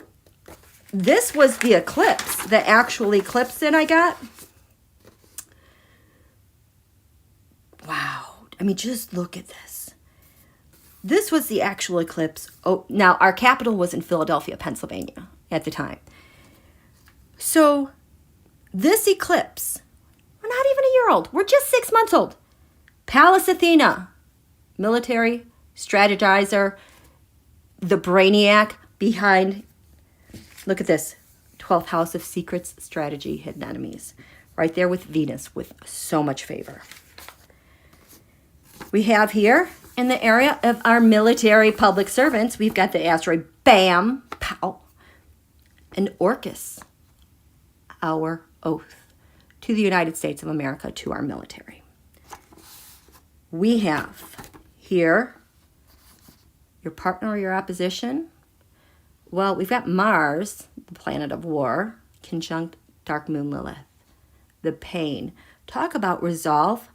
this was the eclipse, the actual eclipse that I got. Wow. I mean, just look at this. This was the actual eclipse. Oh, now our capital was in Philadelphia, Pennsylvania at the time. So this eclipse, we're not even a year old. We're just 6 months old. Pallas Athena, military, strategizer, the brainiac behind, look at this, 12th house of secrets, strategy, hidden enemies. Right there with Venus with so much favor. We have here in the area of our military public servants, we've got the asteroid Bam, Pow, and Orcus, our oath to the United States of America, to our military. We have here your partner or your opposition. Well, we've got Mars, the planet of war, conjunct dark moon Lilith, the pain. Talk about resolve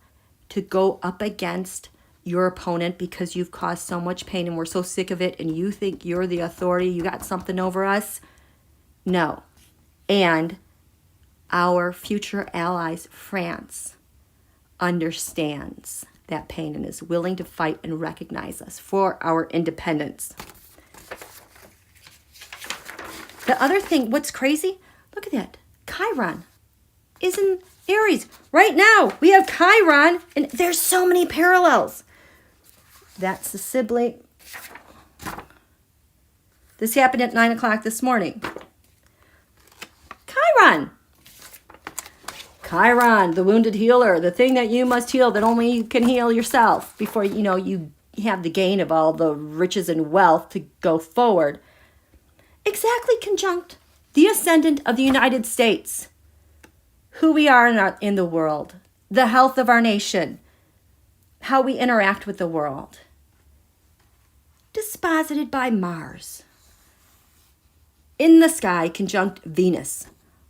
to go up against your opponent because you've caused so much pain and we're so sick of it and you think you're the authority, you got something over us. No. And our future allies, France, understands that pain and is willing to fight and recognize us for our independence. The other thing, what's crazy? Look at that. Chiron is in Aries. Right now, we have Chiron, and there's so many parallels. That's the sibling. This happened at 9 o'clock this morning. Chiron. Chiron, the wounded healer, the thing that you must heal that only you can heal yourself before, you have the gain of all the riches and wealth to go forward. Exactly conjunct the ascendant of the United States, who we are in the world, the health of our nation, how we interact with the world. Disposited by Mars. In the sky, conjunct Venus.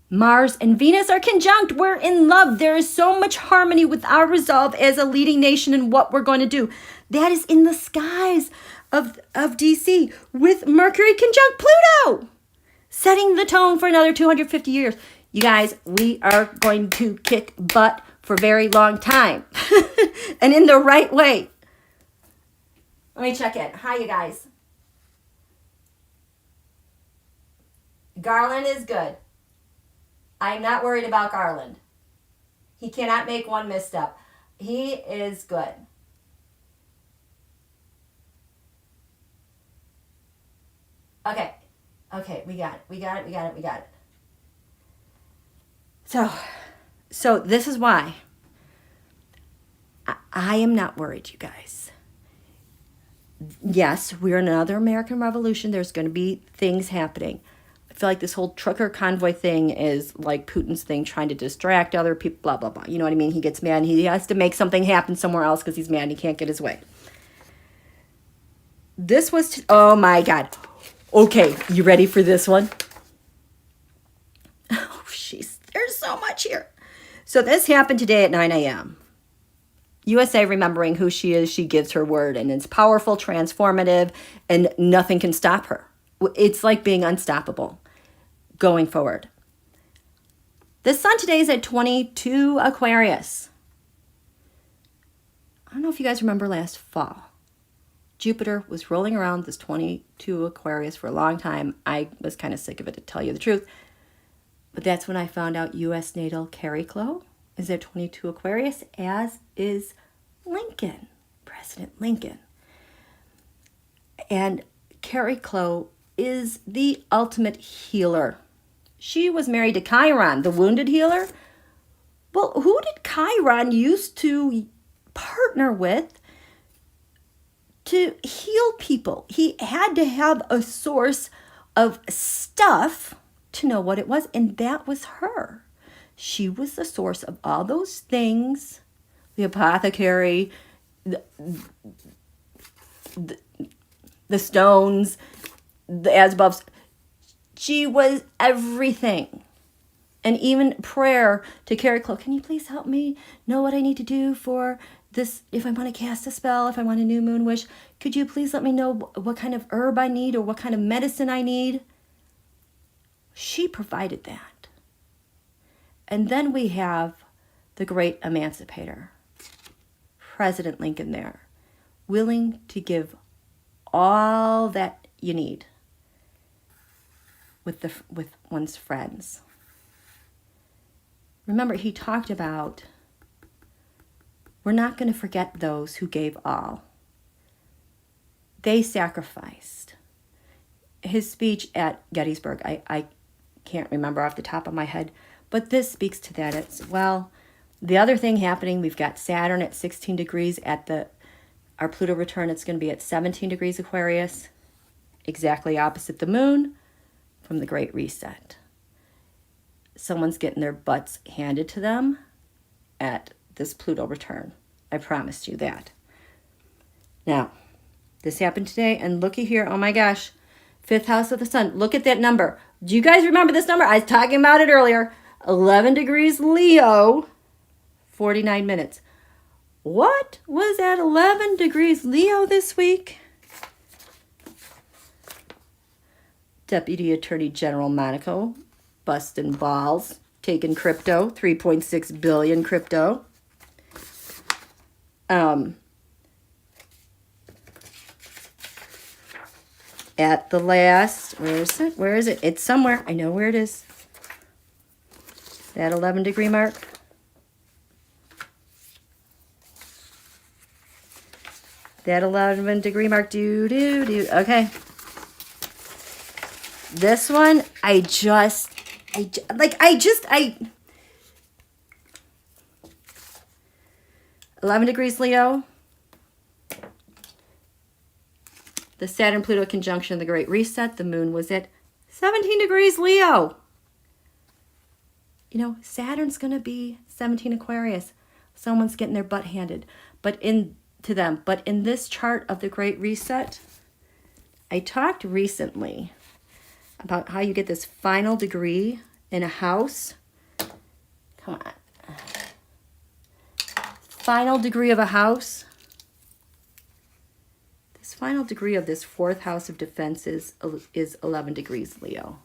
Mars and Venus are conjunct. We're in love. There is so much harmony with our resolve as a leading nation and what we're going to do. That is in the skies of DC with Mercury conjunct Pluto, setting the tone for another 250 years. You guys, we are going to kick butt for a very long time and in the right way. Let me check in. Hi, you guys. Garland is good. I'm not worried about Garland. He cannot make one misstep. He is good. Okay, we got it. So this is why I am not worried, you guys. Yes, we're in another American Revolution. There's going to be things happening. I feel like this whole trucker convoy thing is like Putin's thing, trying to distract other people, blah, blah, blah. You know what I mean? He gets mad and he has to make something happen somewhere else because he's mad and he can't get his way. This was, oh my God. Okay, you ready for this one? Oh, jeez, there's so much here. So this happened today at 9 a.m. USA remembering who she is, she gives her word, and it's powerful, transformative, and nothing can stop her. It's like being unstoppable going forward. The sun today is at 22 Aquarius. I don't know if you guys remember last fall. Jupiter was rolling around this 22 Aquarius for a long time. I was kind of sick of it, to tell you the truth. But that's when I found out U.S. natal Carrie Clow is at 22 Aquarius, as is Lincoln, President Lincoln. And Carrie Clow is the ultimate healer. She was married to Chiron, the wounded healer. Well, who did Chiron used to partner with to heal people? He had to have a source of stuff to know what it was, and that was her. She was the source of all those things, the apothecary, the stones, the asbobs. She was everything. And even prayer to Carrie Clow, can you please help me know what I need to do for this? If I want to cast a spell, if I want a new moon wish, could you please let me know what kind of herb I need or what kind of medicine I need? She provided that. And then we have the great emancipator, President Lincoln there, willing to give all that you need with one's friends. Remember, he talked about, we're not going to forget those who gave all. They sacrificed. His speech at Gettysburg, I can't remember off the top of my head, but this speaks to that. It's, well, the other thing happening, we've got Saturn at 16 degrees at our Pluto return. It's going to be at 17 degrees Aquarius, exactly opposite the moon from the Great Reset. Someone's getting their butts handed to them at this Pluto return. I promised you that. Now, this happened today, and looky here, oh my gosh, 5th house of the sun. Look at that number. Do you guys remember this number? I was talking about it earlier. 11 degrees Leo, 49 minutes. What was at 11 degrees Leo this week? Deputy Attorney General Monaco, busting balls, taking crypto, 3.6 billion crypto. At the last, where is it? Where is it? It's somewhere. I know where it is. That 11 degree mark. That 11 degree mark. Okay. This one, 11 degrees Leo. The Saturn-Pluto conjunction, the Great Reset, the moon was at 17 degrees Leo. You know, Saturn's going to be 17 Aquarius. Someone's getting their butt handed to them. But in this chart of the Great Reset, I talked recently about how you get this final degree in a house. Come on. Final degree of a house. This final degree of this 4th house of defense is 11 degrees Leo.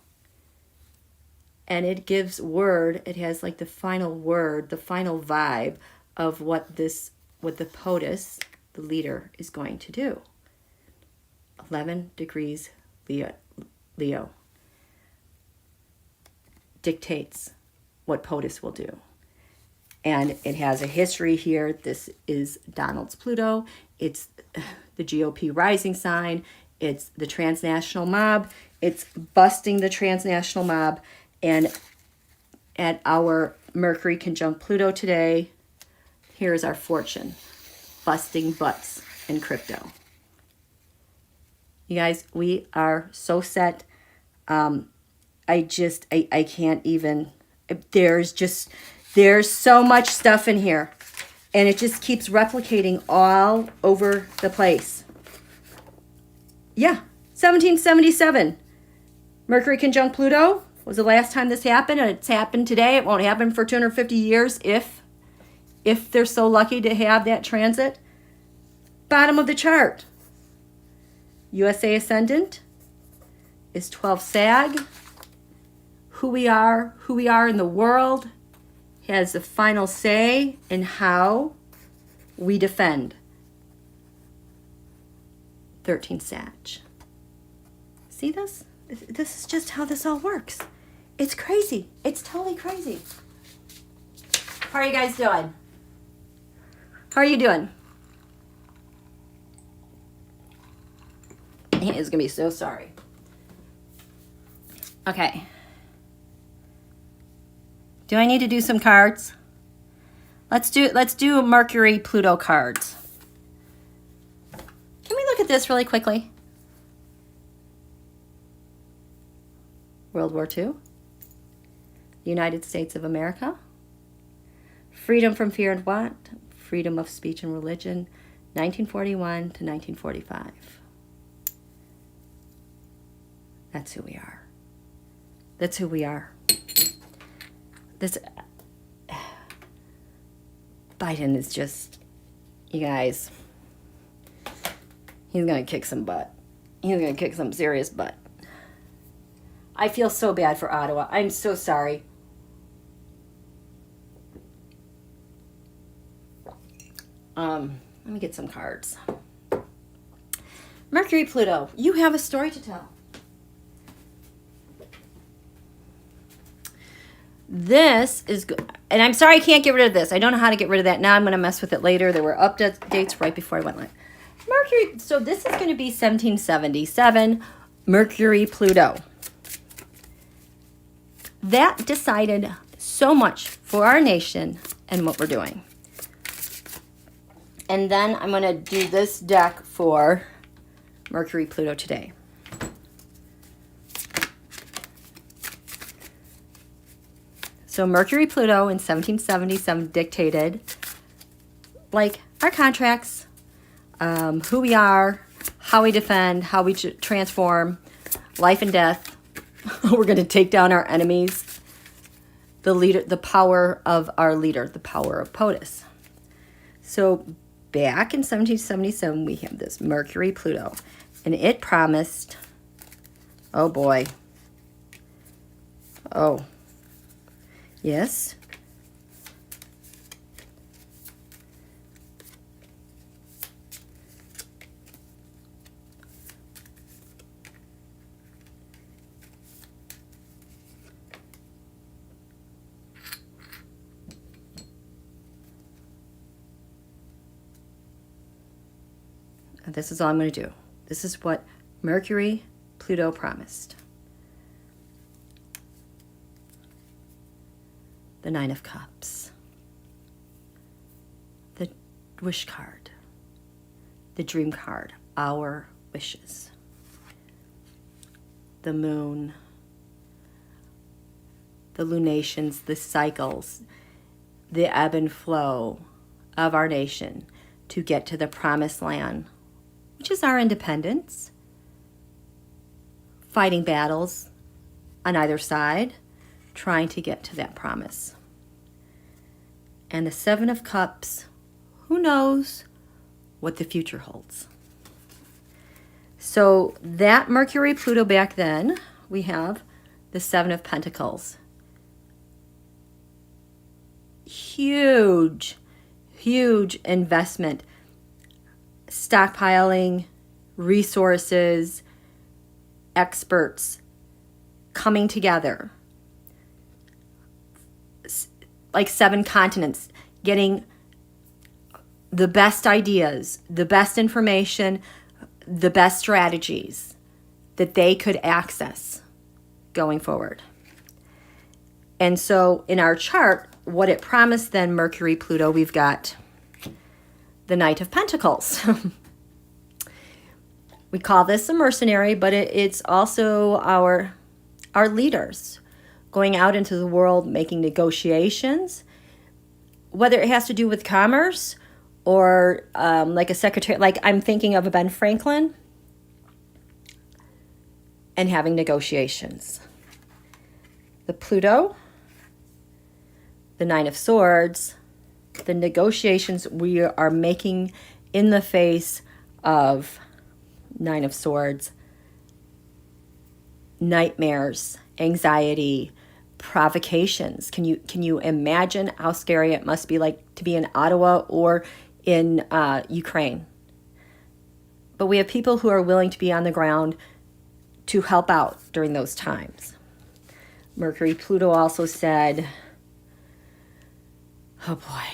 And it gives word, it has like the final word, the final vibe of what the POTUS, the leader, is going to do. 11 degrees Leo dictates what POTUS will do. And it has a history here. This is Donald's Pluto. It's the GOP rising sign. It's the transnational mob. It's busting the transnational mob. And at our Mercury conjunct Pluto today, here's our fortune. Busting butts in crypto. You guys, we are so set. I can't even, there's so much stuff in here, and it just keeps replicating all over the place. Yeah, 1777, Mercury conjunct Pluto was the last time this happened, and it's happened today. It won't happen for 250 years if they're so lucky to have that transit. Bottom of the chart, USA ascendant is 12 Sag. Who we are in the world has the final say in how we defend. 13 Sag. See this? This is just how this all works. It's crazy. It's totally crazy. How are you guys doing? How are you doing? He is gonna be so sorry. Okay. Do I need to do some cards? Let's do Mercury Pluto cards. Can we look at this really quickly? World War II, United States of America, freedom from fear and want, freedom of speech and religion, 1941 to 1945. That's who we are. That's who we are. This Biden is just, you guys, he's gonna kick some butt. He's gonna kick some serious butt. I feel so bad for Ottawa. I'm so sorry. Let me get some cards. Mercury, Pluto, you have a story to tell. This is good. And I'm sorry I can't get rid of this. I don't know how to get rid of that. Now I'm going to mess with it later. There were updates right before I went live. Mercury, so this is going to be 1777, Mercury, Pluto. That decided so much for our nation and what we're doing. And then I'm going to do this deck for Mercury, Pluto today. So Mercury, Pluto in 1777 dictated, like, our contracts, who we are, how we defend, how we transform, life and death. We're going to take down our enemies. The leader, the power of our leader, the power of POTUS. So back in 1777, we have this Mercury, Pluto, and it promised, oh boy, oh, yes, and this is all I'm going to do. This is what Mercury, Pluto promised. The Nine of Cups. The wish card. The dream card. Our wishes. The moon. The lunations, the cycles, the ebb and flow of our nation to get to the promised land, which is our independence, fighting battles on either side, trying to get to that promise. And the Seven of Cups, who knows what the future holds. So that Mercury, Pluto back then, we have the Seven of Pentacles. Huge, huge investment. Stockpiling, resources, experts coming together. Like 7 continents, getting the best ideas, the best information, the best strategies that they could access going forward. And so in our chart, what it promised then, Mercury, Pluto, we've got the Knight of Pentacles. We call this a mercenary, but it's also our leaders going out into the world, making negotiations, whether it has to do with commerce or like a secretary, like I'm thinking of a Ben Franklin. and having negotiations. The Pluto, the Nine of Swords, the negotiations we are making in the face of Nine of Swords, nightmares, anxiety, provocations. Can you imagine how scary it must be like to be in Ottawa or in Ukraine? But we have people who are willing to be on the ground to help out during those times. Mercury-Pluto also said, oh boy,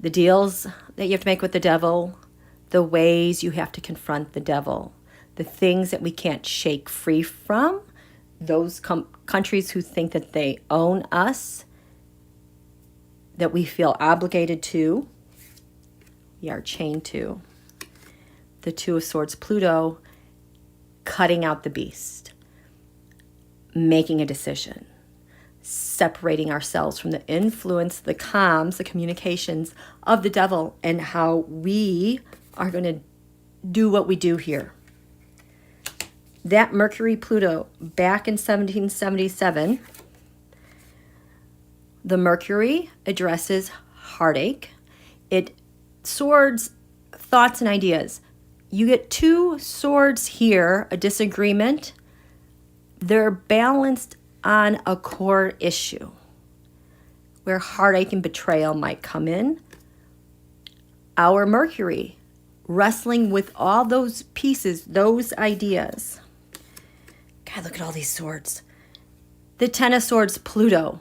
the deals that you have to make with the devil, the ways you have to confront the devil, the things that we can't shake free from, those countries who think that they own us, that we feel obligated to, we are chained to. The Two of Swords, Pluto, cutting out the beast, making a decision, separating ourselves from the influence, the comms, the communications of the devil, and how we are going to do what we do here. That Mercury-Pluto back in 1777, the Mercury addresses heartache. It swords thoughts and ideas. You get two swords here, a disagreement. They're balanced on a core issue where heartache and betrayal might come in. Our Mercury wrestling with all those pieces, those ideas. God, look at all these swords. The Ten of Swords, Pluto,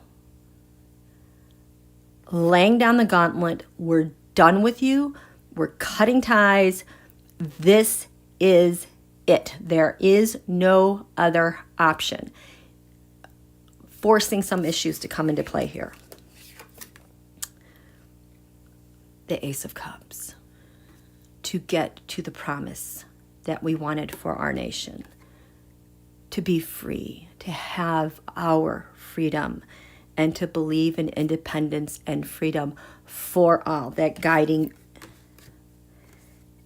laying down the gauntlet. We're done with you. We're cutting ties. This is it. There is no other option. Forcing some issues to come into play here. The Ace of Cups. To get to the promise that we wanted for our nation. To be free, to have our freedom, and to believe in independence and freedom for all. That guiding.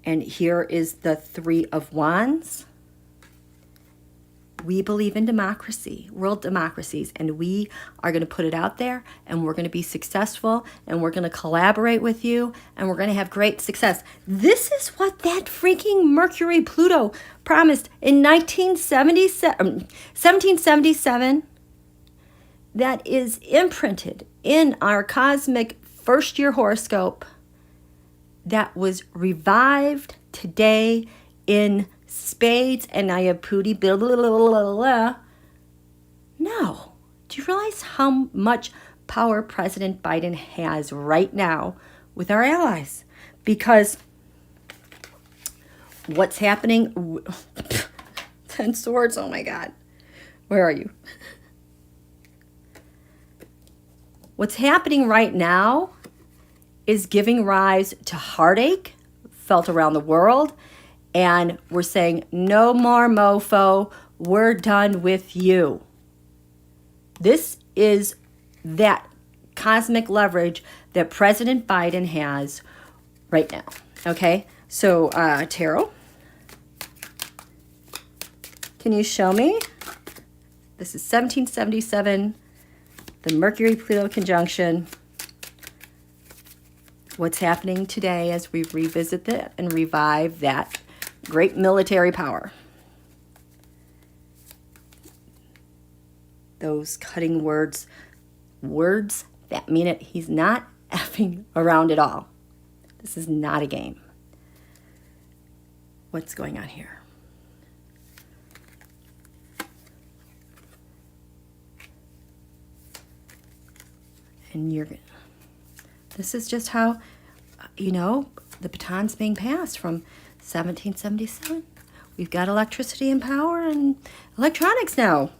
And here is the Three of Wands. We believe in democracy, world democracies, and we are going to put it out there, and we're going to be successful, and we're going to collaborate with you, and we're going to have great success. This is what that freaking Mercury-Pluto promised in 1777. That is imprinted in our cosmic first-year horoscope. That was revived today in spades, and I have pooty, blah, blah, blah, blah, blah. No. Do you realize how much power President Biden has right now with our allies? Because what's happening? 10 swords, oh my God. Where are you? What's happening right now is giving rise to heartache felt around the world. And we're saying, no more mofo. We're done with you. This is that cosmic leverage that President Biden has right now. Okay? So, Tarot, can you show me? This is 1777, the Mercury-Pluto conjunction. What's happening today as we revisit that and revive that great military power. Those cutting words that mean it. He's not effing around at all. This is not a game. What's going on here? And this is just how, the baton's being passed from 1777. We've got electricity and power and electronics now.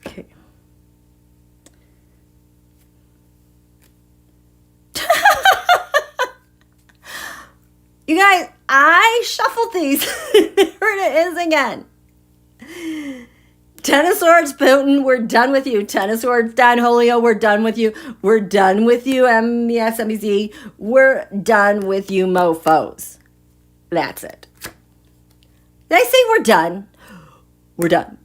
Okay. You guys, I shuffled these. There it is again. Ten of Swords, Putin, we're done with you. Ten of Swords, Don Julio, we're done with you. We're done with you, MES, MEZ. We're done with you, mofos. That's it. Did I say we're done? We're done.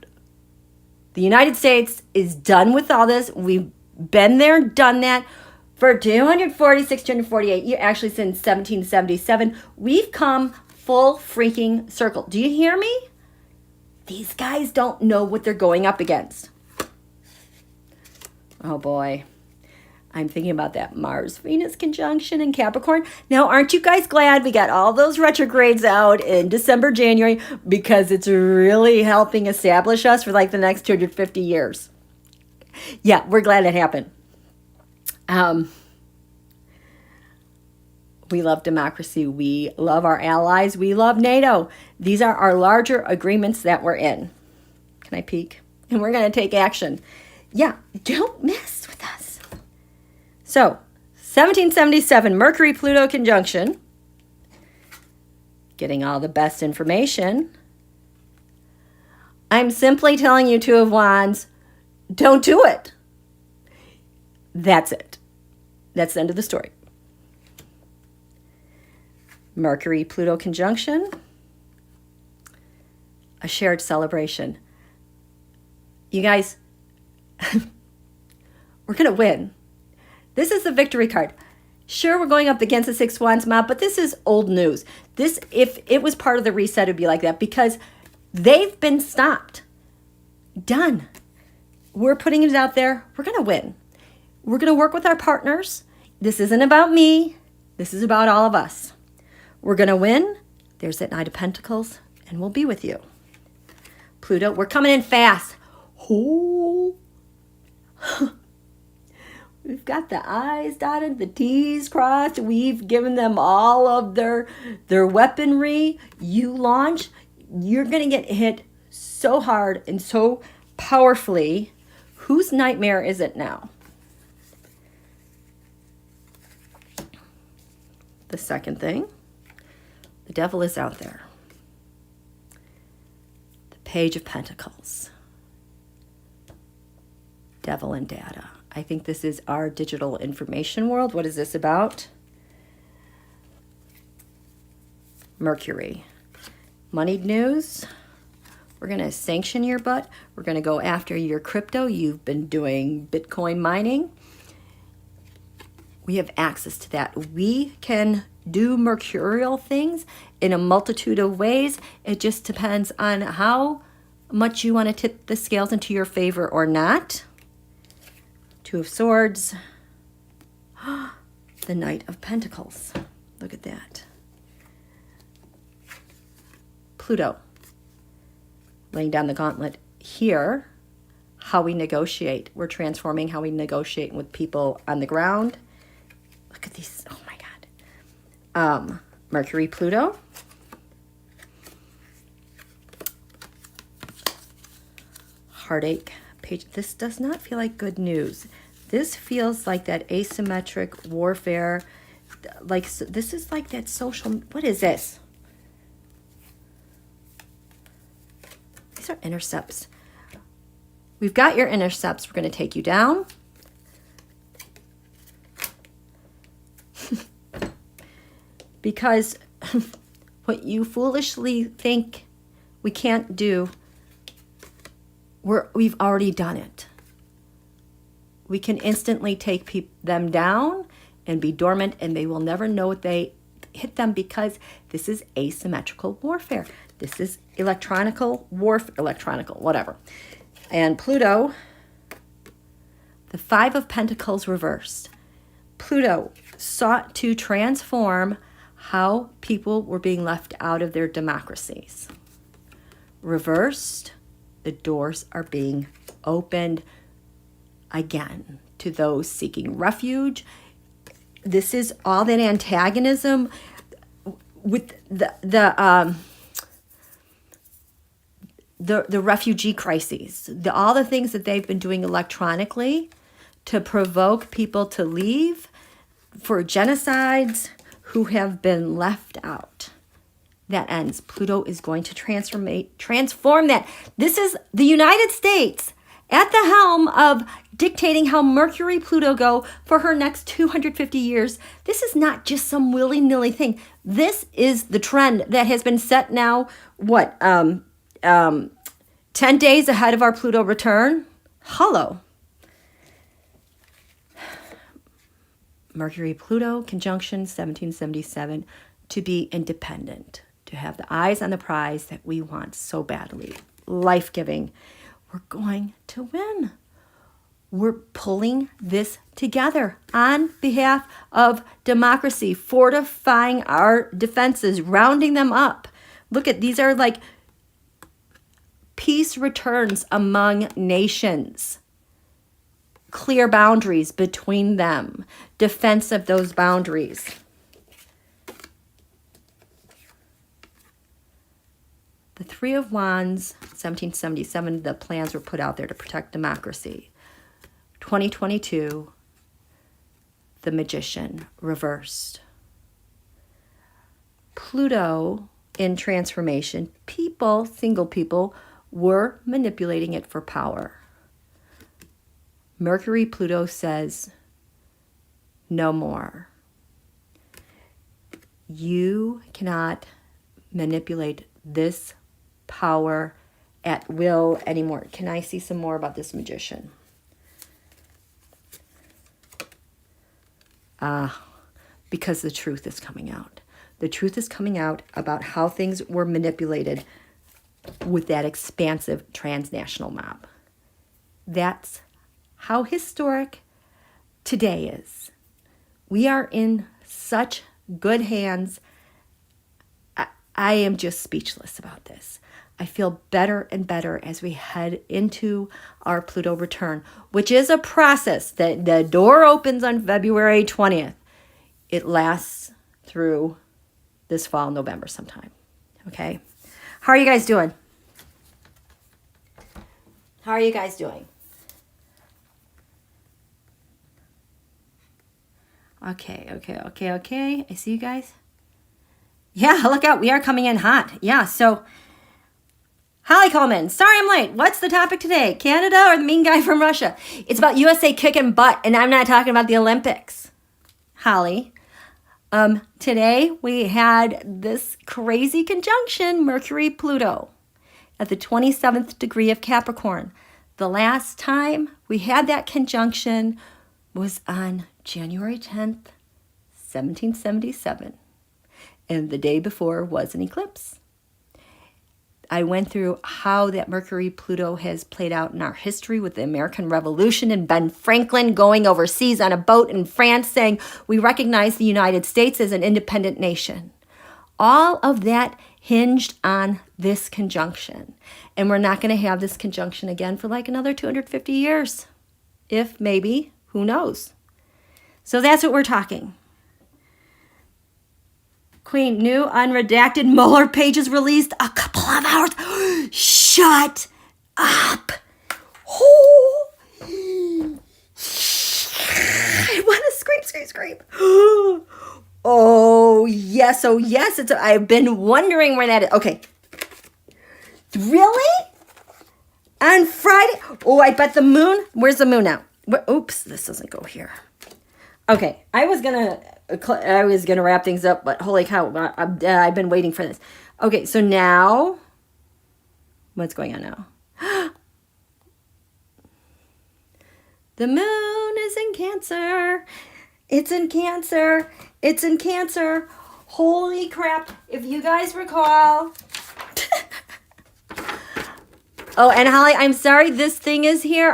The United States is done with all this. We've been there, done that for 246, 248 years, actually since 1777. We've come full freaking circle. Do you hear me? These guys don't know what they're going up against. Oh boy. I'm thinking about that Mars-Venus conjunction in Capricorn. Now, aren't you guys glad we got all those retrogrades out in December, January, because it's really helping establish us for like the next 250 years. Yeah, we're glad it happened. We love democracy. We love our allies. We love NATO. These are our larger agreements that we're in. Can I peek? And we're going to take action. Yeah, don't mess with us. So, 1777, Mercury-Pluto conjunction. Getting all the best information. I'm simply telling you, Two of Wands, don't do it. That's it. That's the end of the story. Mercury-Pluto conjunction, a shared celebration. You guys, we're going to win. This is the victory card. Sure, we're going up against the Six Wands mob, but this is old news. This, if it was part of the reset, it would be like that because they've been stopped. Done. We're putting it out there. We're going to win. We're going to work with our partners. This isn't about me. This is about all of us. We're going to win. There's that Knight of Pentacles, and we'll be with you. Pluto, we're coming in fast. Oh. We've got the I's dotted, the T's crossed. We've given them all of their weaponry. You launch, you're going to get hit so hard and so powerfully. Whose nightmare is it now? The second thing. The devil is out there. The Page of Pentacles. Devil and data. I think this is our digital information world. What is this about? Mercury. Moneyed news. We're going to sanction your butt. We're going to go after your crypto. You've been doing Bitcoin mining. We have access to that. We can do mercurial things in a multitude of ways. It just depends on how much you want to tip the scales into your favor or not. Two of Swords. The Knight of Pentacles. Look at that. Pluto. Laying down the gauntlet here. How we negotiate. We're transforming how we negotiate with people on the ground. Look at these. Oh my God. Mercury, Pluto. Heartache page. This does not feel like good news. This feels like that asymmetric warfare. Like this is like that social. What is this? These are intercepts. We've got your intercepts. We're going to take you down. Because what you foolishly think we can't do, we've already done it. We can instantly take them down and be dormant, and they will never know what they hit them because this is asymmetrical warfare. This is electronical warfare, whatever. And Pluto, the Five of Pentacles reversed. Pluto sought to transform how people were being left out of their democracies. Reversed, the doors are being opened again to those seeking refuge. This is all that antagonism with the refugee crises, all the things that they've been doing electronically to provoke people to leave, for genocides who have been left out. that ends. Pluto is going to transform that. This is the United States at the helm of dictating how Mercury-Pluto go for her next 250 years. This is not just some willy-nilly thing. This is the trend that has been set now, 10 days ahead of our Pluto return? Hello. Mercury-Pluto conjunction 1777, to be independent, to have the eyes on the prize that we want so badly, life-giving. We're going to win. We're pulling this together on behalf of democracy, fortifying our defenses, rounding them up. Look at, these are like peace returns among nations. Clear boundaries between them, defense of those boundaries. The Three of Wands, 1777, the plans were put out there to protect democracy. 2022, the Magician reversed. Pluto in transformation, people, single people, were manipulating it for power. Mercury-Pluto says, no more. You cannot manipulate this power at will anymore. Can I see some more about this Magician? Because the truth is coming out. The truth is coming out about how things were manipulated with that expansive transnational mob. That's how historic today is. We are in such good hands. I am just speechless about this. I feel better and better as we head into our Pluto return, which is a process that the door opens on February 20th. It lasts through this fall, November sometime. Okay? How are you guys doing? How are you guys doing? Okay. I see you guys. Yeah, look out. We are coming in hot. Yeah, so Holly Coleman, sorry I'm late. What's the topic today? Canada or the mean guy from Russia? It's about USA kicking butt, and I'm not talking about the Olympics. Holly. Today we had this crazy conjunction, Mercury-Pluto, at the 27th degree of Capricorn. The last time we had that conjunction was on January 10th, 1777. And the day before was an eclipse. I went through how that Mercury-Pluto has played out in our history with the American Revolution and Ben Franklin going overseas on a boat in France saying, we recognize the United States as an independent nation. All of that hinged on this conjunction. And we're not going to have this conjunction again for like another 250 years. If maybe, who knows? So that's what we're talking. Queen, new unredacted Mueller pages released a couple of hours. Shut up. Oh. I want to scream. Oh, yes. I've been wondering where that is. Okay. Really? On Friday? Oh, I bet the moon. Where's the moon now? Oops, this doesn't go here. Okay, I was gonna wrap things up, but holy cow, I've been waiting for this. Okay, so now, what's going on now? The moon is in Cancer. It's in Cancer. Holy crap! If you guys recall. Oh, and Holly, I'm sorry, this thing is here.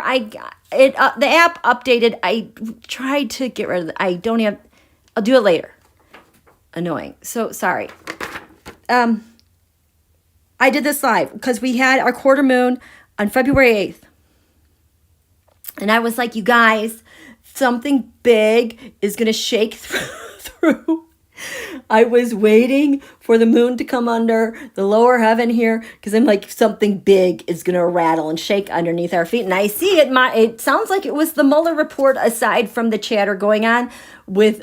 The app updated. I tried to get rid of it. I'll do it later. Annoying. So sorry. I did this live because we had our quarter moon on February 8th. And I was like, you guys, something big is going to shake through. I was waiting for the moon to come under the lower heaven here because I'm like, something big is going to rattle and shake underneath our feet. And I see it. It sounds like it was the Mueller report aside from the chatter going on with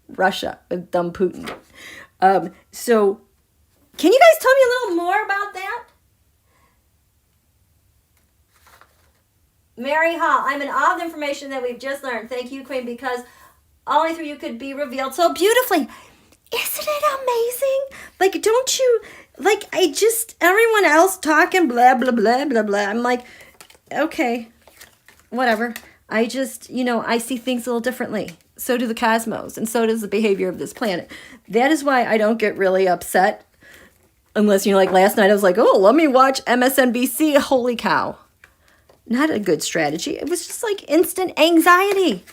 Russia, with dumbputin. So Can you guys tell me a little more about that? Mary Hall, I'm in awe of the information that we've just learned. Thank you, Queen, because only through you could be revealed so beautifully. Isn't it amazing? Like, don't you, like, everyone else talking blah, blah, blah, blah, blah. I'm like, okay, whatever. I just, I see things a little differently. So do the cosmos, and so does the behavior of this planet. That is why I don't get really upset. Unless, like last night I was like, oh, let me watch MSNBC. Holy cow. Not a good strategy. It was just like instant anxiety.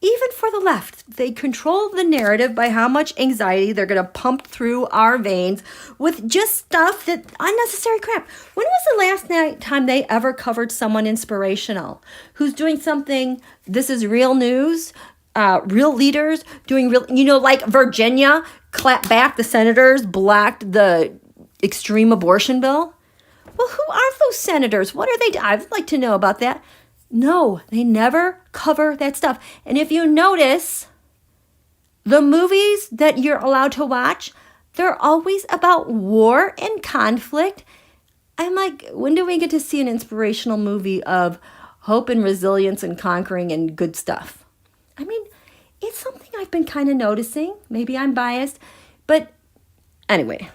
Even for the left, they control the narrative by how much anxiety they're going to pump through our veins with just stuff that unnecessary crap. When was the last time they ever covered someone inspirational who's doing something? This is real news, real leaders doing real, like Virginia clapped back, the senators blocked the extreme abortion bill. Well, who are those senators? What are they? I'd like to know about that. No, they never cover that stuff. And if you notice, the movies that you're allowed to watch, they're always about war and conflict. I'm like, when do we get to see an inspirational movie of hope and resilience and conquering and good stuff? I mean, it's something I've been kind of noticing. Maybe I'm biased. But anyway.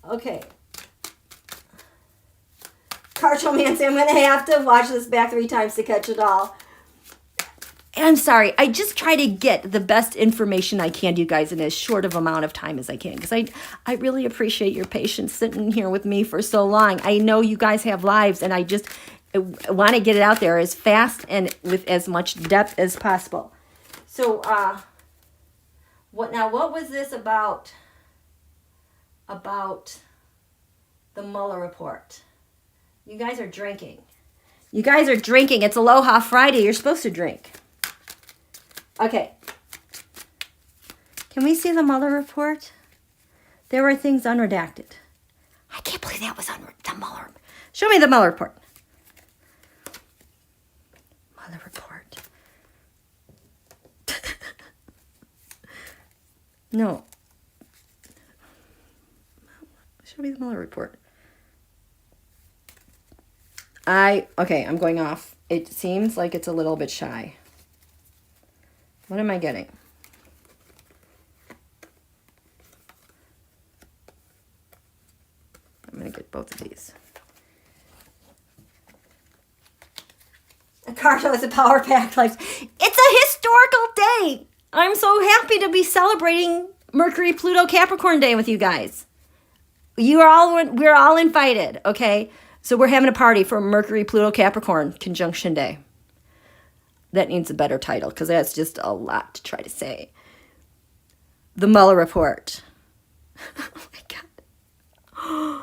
Okay. Cartomancy, I'm going to have to watch this back 3 times to catch it all. And I'm sorry, I just try to get the best information I can to you guys in as short of amount of time as I can. Because I really appreciate your patience sitting here with me for so long. I know you guys have lives, and I just want to get it out there as fast and with as much depth as possible. So, what was this about the Mueller report? You guys are drinking. It's Aloha Friday. You're supposed to drink. Okay. Can we see the Mueller report? There were things unredacted. I can't believe that was the Mueller. Show me the Mueller report. Mueller report. No. Show me the Mueller report. Okay, I'm going off. It seems like it's a little bit shy. What am I getting? I'm going to get both of these. A car show is a power pack life. It's a historical day. I'm so happy to be celebrating Mercury-Pluto Capricorn Day with you guys. We're all invited, okay? So we're having a party for Mercury-Pluto Capricorn Conjunction Day. That needs a better title because that's just a lot to try to say. The Mueller report. Oh my God.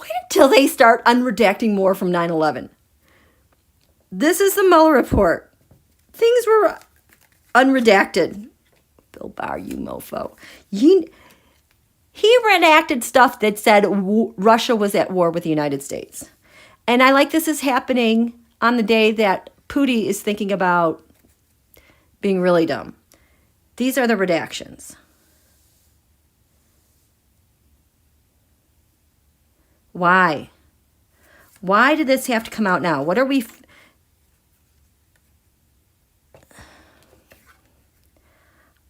Wait until they start unredacting more from 9/11. This is the Mueller report. Things were unredacted. Bill Barr, you mofo. He redacted stuff that said Russia was at war with the United States. And I like this is happening on the day that Putin is thinking about being really dumb. These are the redactions. Why? Why did this have to come out now? What are we...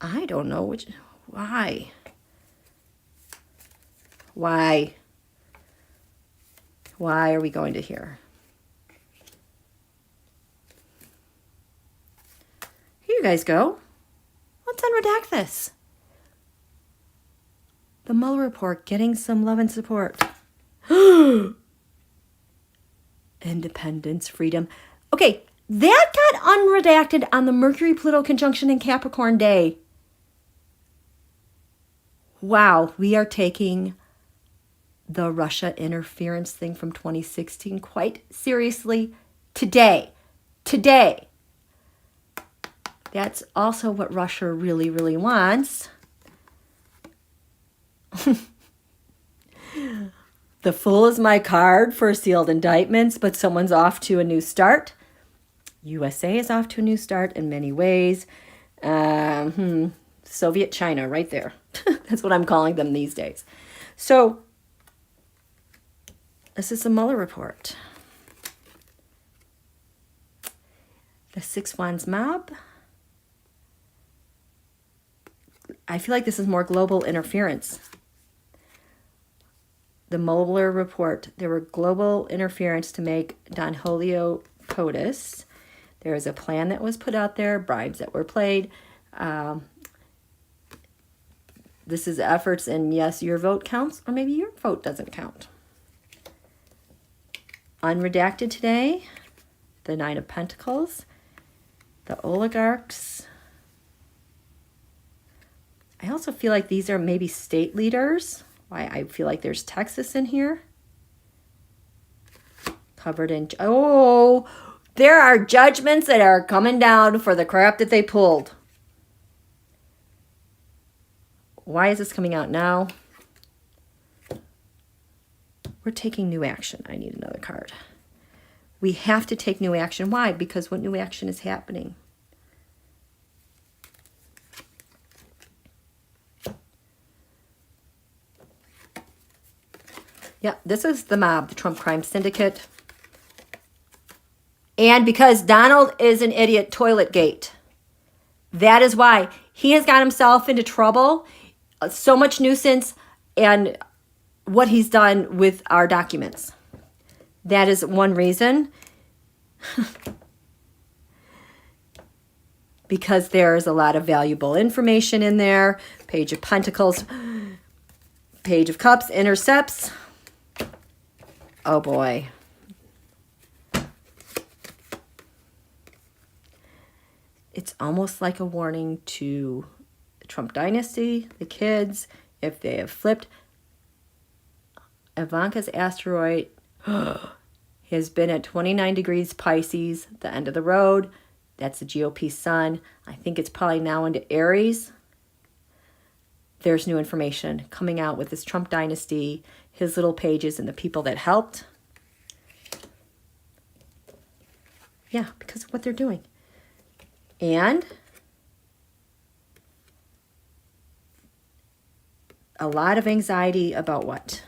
I don't know. Why? Why? Why are we going to here? Here you guys go. Let's unredact this. The Mueller report getting some love and support. Independence, freedom. Okay, that got unredacted on the Mercury-Pluto conjunction in Capricorn Day. Wow, we are taking the Russia interference thing from 2016 quite seriously today. Today. That's also what Russia really, really wants. The Fool is my card for sealed indictments, but someone's off to a new start. USA is off to a new start in many ways. Soviet China right there. That's what I'm calling them these days. So this is the Mueller report. The Six Wands mob. I feel like this is more global interference. The Mueller report, there were global interference to make Don Julio POTUS. There was a plan that was put out there, bribes that were played. This is efforts, and yes, your vote counts, or maybe your vote doesn't count. Unredacted today, the Knight of Pentacles, the oligarchs. I also feel like these are maybe state leaders. Why I feel like there's Texas in here. Covered in, oh, there are judgments that are coming down for the crap that they pulled. Why is this coming out now? We're taking new action. I need another card. We have to take new action. Why? Because what new action is happening? Yeah, this is the mob, the Trump crime syndicate. And because Donald is an idiot, toilet gate. That is why he has got himself into trouble. So much nuisance and what he's done with our documents. That is one reason. Because there's a lot of valuable information in there. Page of Pentacles, Page of Cups, intercepts. Oh boy. It's almost like a warning to the Trump dynasty, the kids, if they have flipped. Ivanka's asteroid has been at 29 degrees Pisces, the end of the road. That's the GOP sun. I think it's probably now into Aries. There's new information coming out with this Trump dynasty, his little pages, and the people that helped. Yeah, because of what they're doing. And a lot of anxiety about what?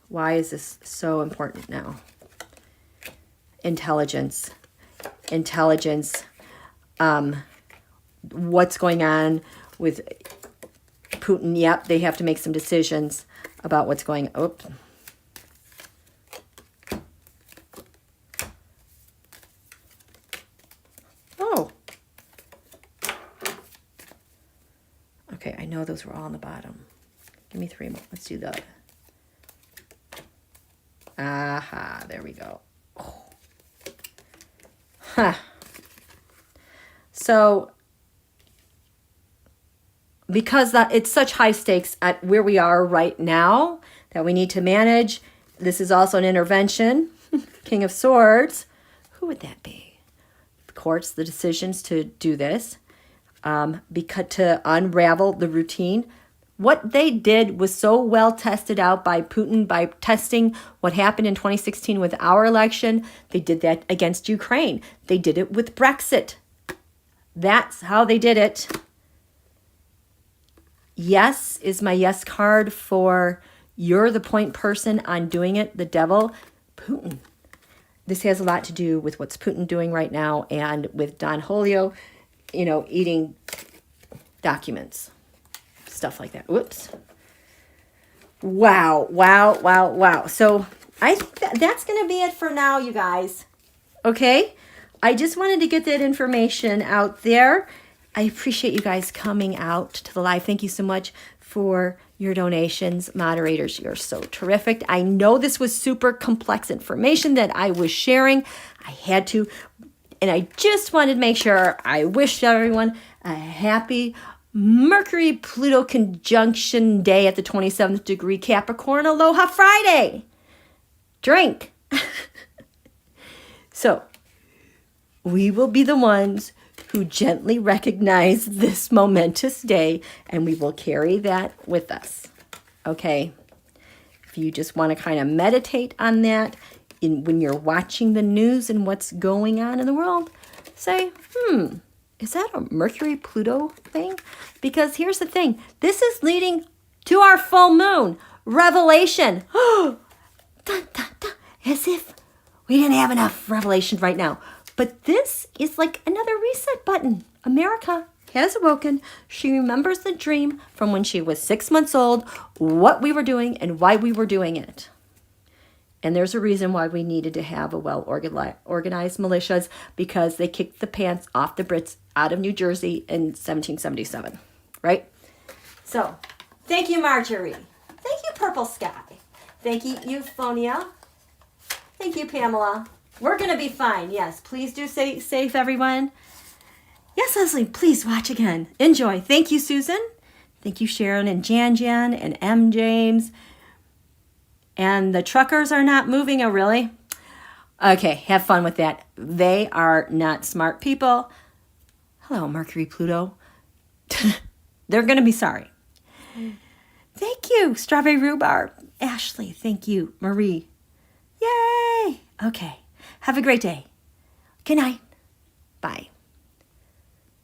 Why is this so important now? Intelligence. Intelligence. What's going on with Putin? Yep, they have to make some decisions about what's going on. Oops. Oh. Okay, I know those were all on the bottom. Give me 3 more. Let's do that. Aha, there we go. Oh. Huh. So, because it's such high stakes at where we are right now that we need to manage, this is also an intervention. King of Swords. Who would that be? The courts, the decisions to do this. Because to unravel the routine. What they did was so well tested out by Putin, by testing what happened in 2016 with our election. They did that against Ukraine. They did it with Brexit. That's how they did it. Yes is my yes card for you're the point person on doing it, the devil, Putin. This has a lot to do with what's Putin doing right now and with Don Julio, eating documents. Stuff like that. Whoops. Wow, wow, wow, wow. So I think that's going to be it for now, you guys. Okay? I just wanted to get that information out there. I appreciate you guys coming out to the live. Thank you so much for your donations. Moderators, you're so terrific. I know this was super complex information that I was sharing. I had to. And I just wanted to make sure I wished everyone a happy Mercury-Pluto conjunction day at the 27th degree Capricorn. Aloha Friday. Drink. So, we will be the ones who gently recognize this momentous day, and we will carry that with us. Okay? If you just want to kind of meditate on that when you're watching the news and what's going on in the world, say, Is that a Mercury-Pluto thing? Because here's the thing. This is leading to our full moon. Revelation. Dun, dun, dun. As if we didn't have enough revelation right now. But this is like another reset button. America has awoken. She remembers the dream from when she was 6 months old, what we were doing and why we were doing it. And there's a reason why we needed to have a well-organized militias, because they kicked the pants off the Brits out of New Jersey in 1777, right? So, thank you, Marjorie. Thank you, Purple Sky. Thank you, Euphonia. Thank you, Pamela. We're going to be fine. Yes, please do stay safe, everyone. Yes, Leslie, please watch again. Enjoy. Thank you, Susan. Thank you, Sharon and Jan and M. James. And the truckers are not moving, oh really? Okay, have fun with that. They are not smart people. Hello, Mercury, Pluto. They're going to be sorry. Thank you, Strawberry Rhubarb. Ashley, thank you. Marie. Yay! Okay, have a great day. Good night. Bye.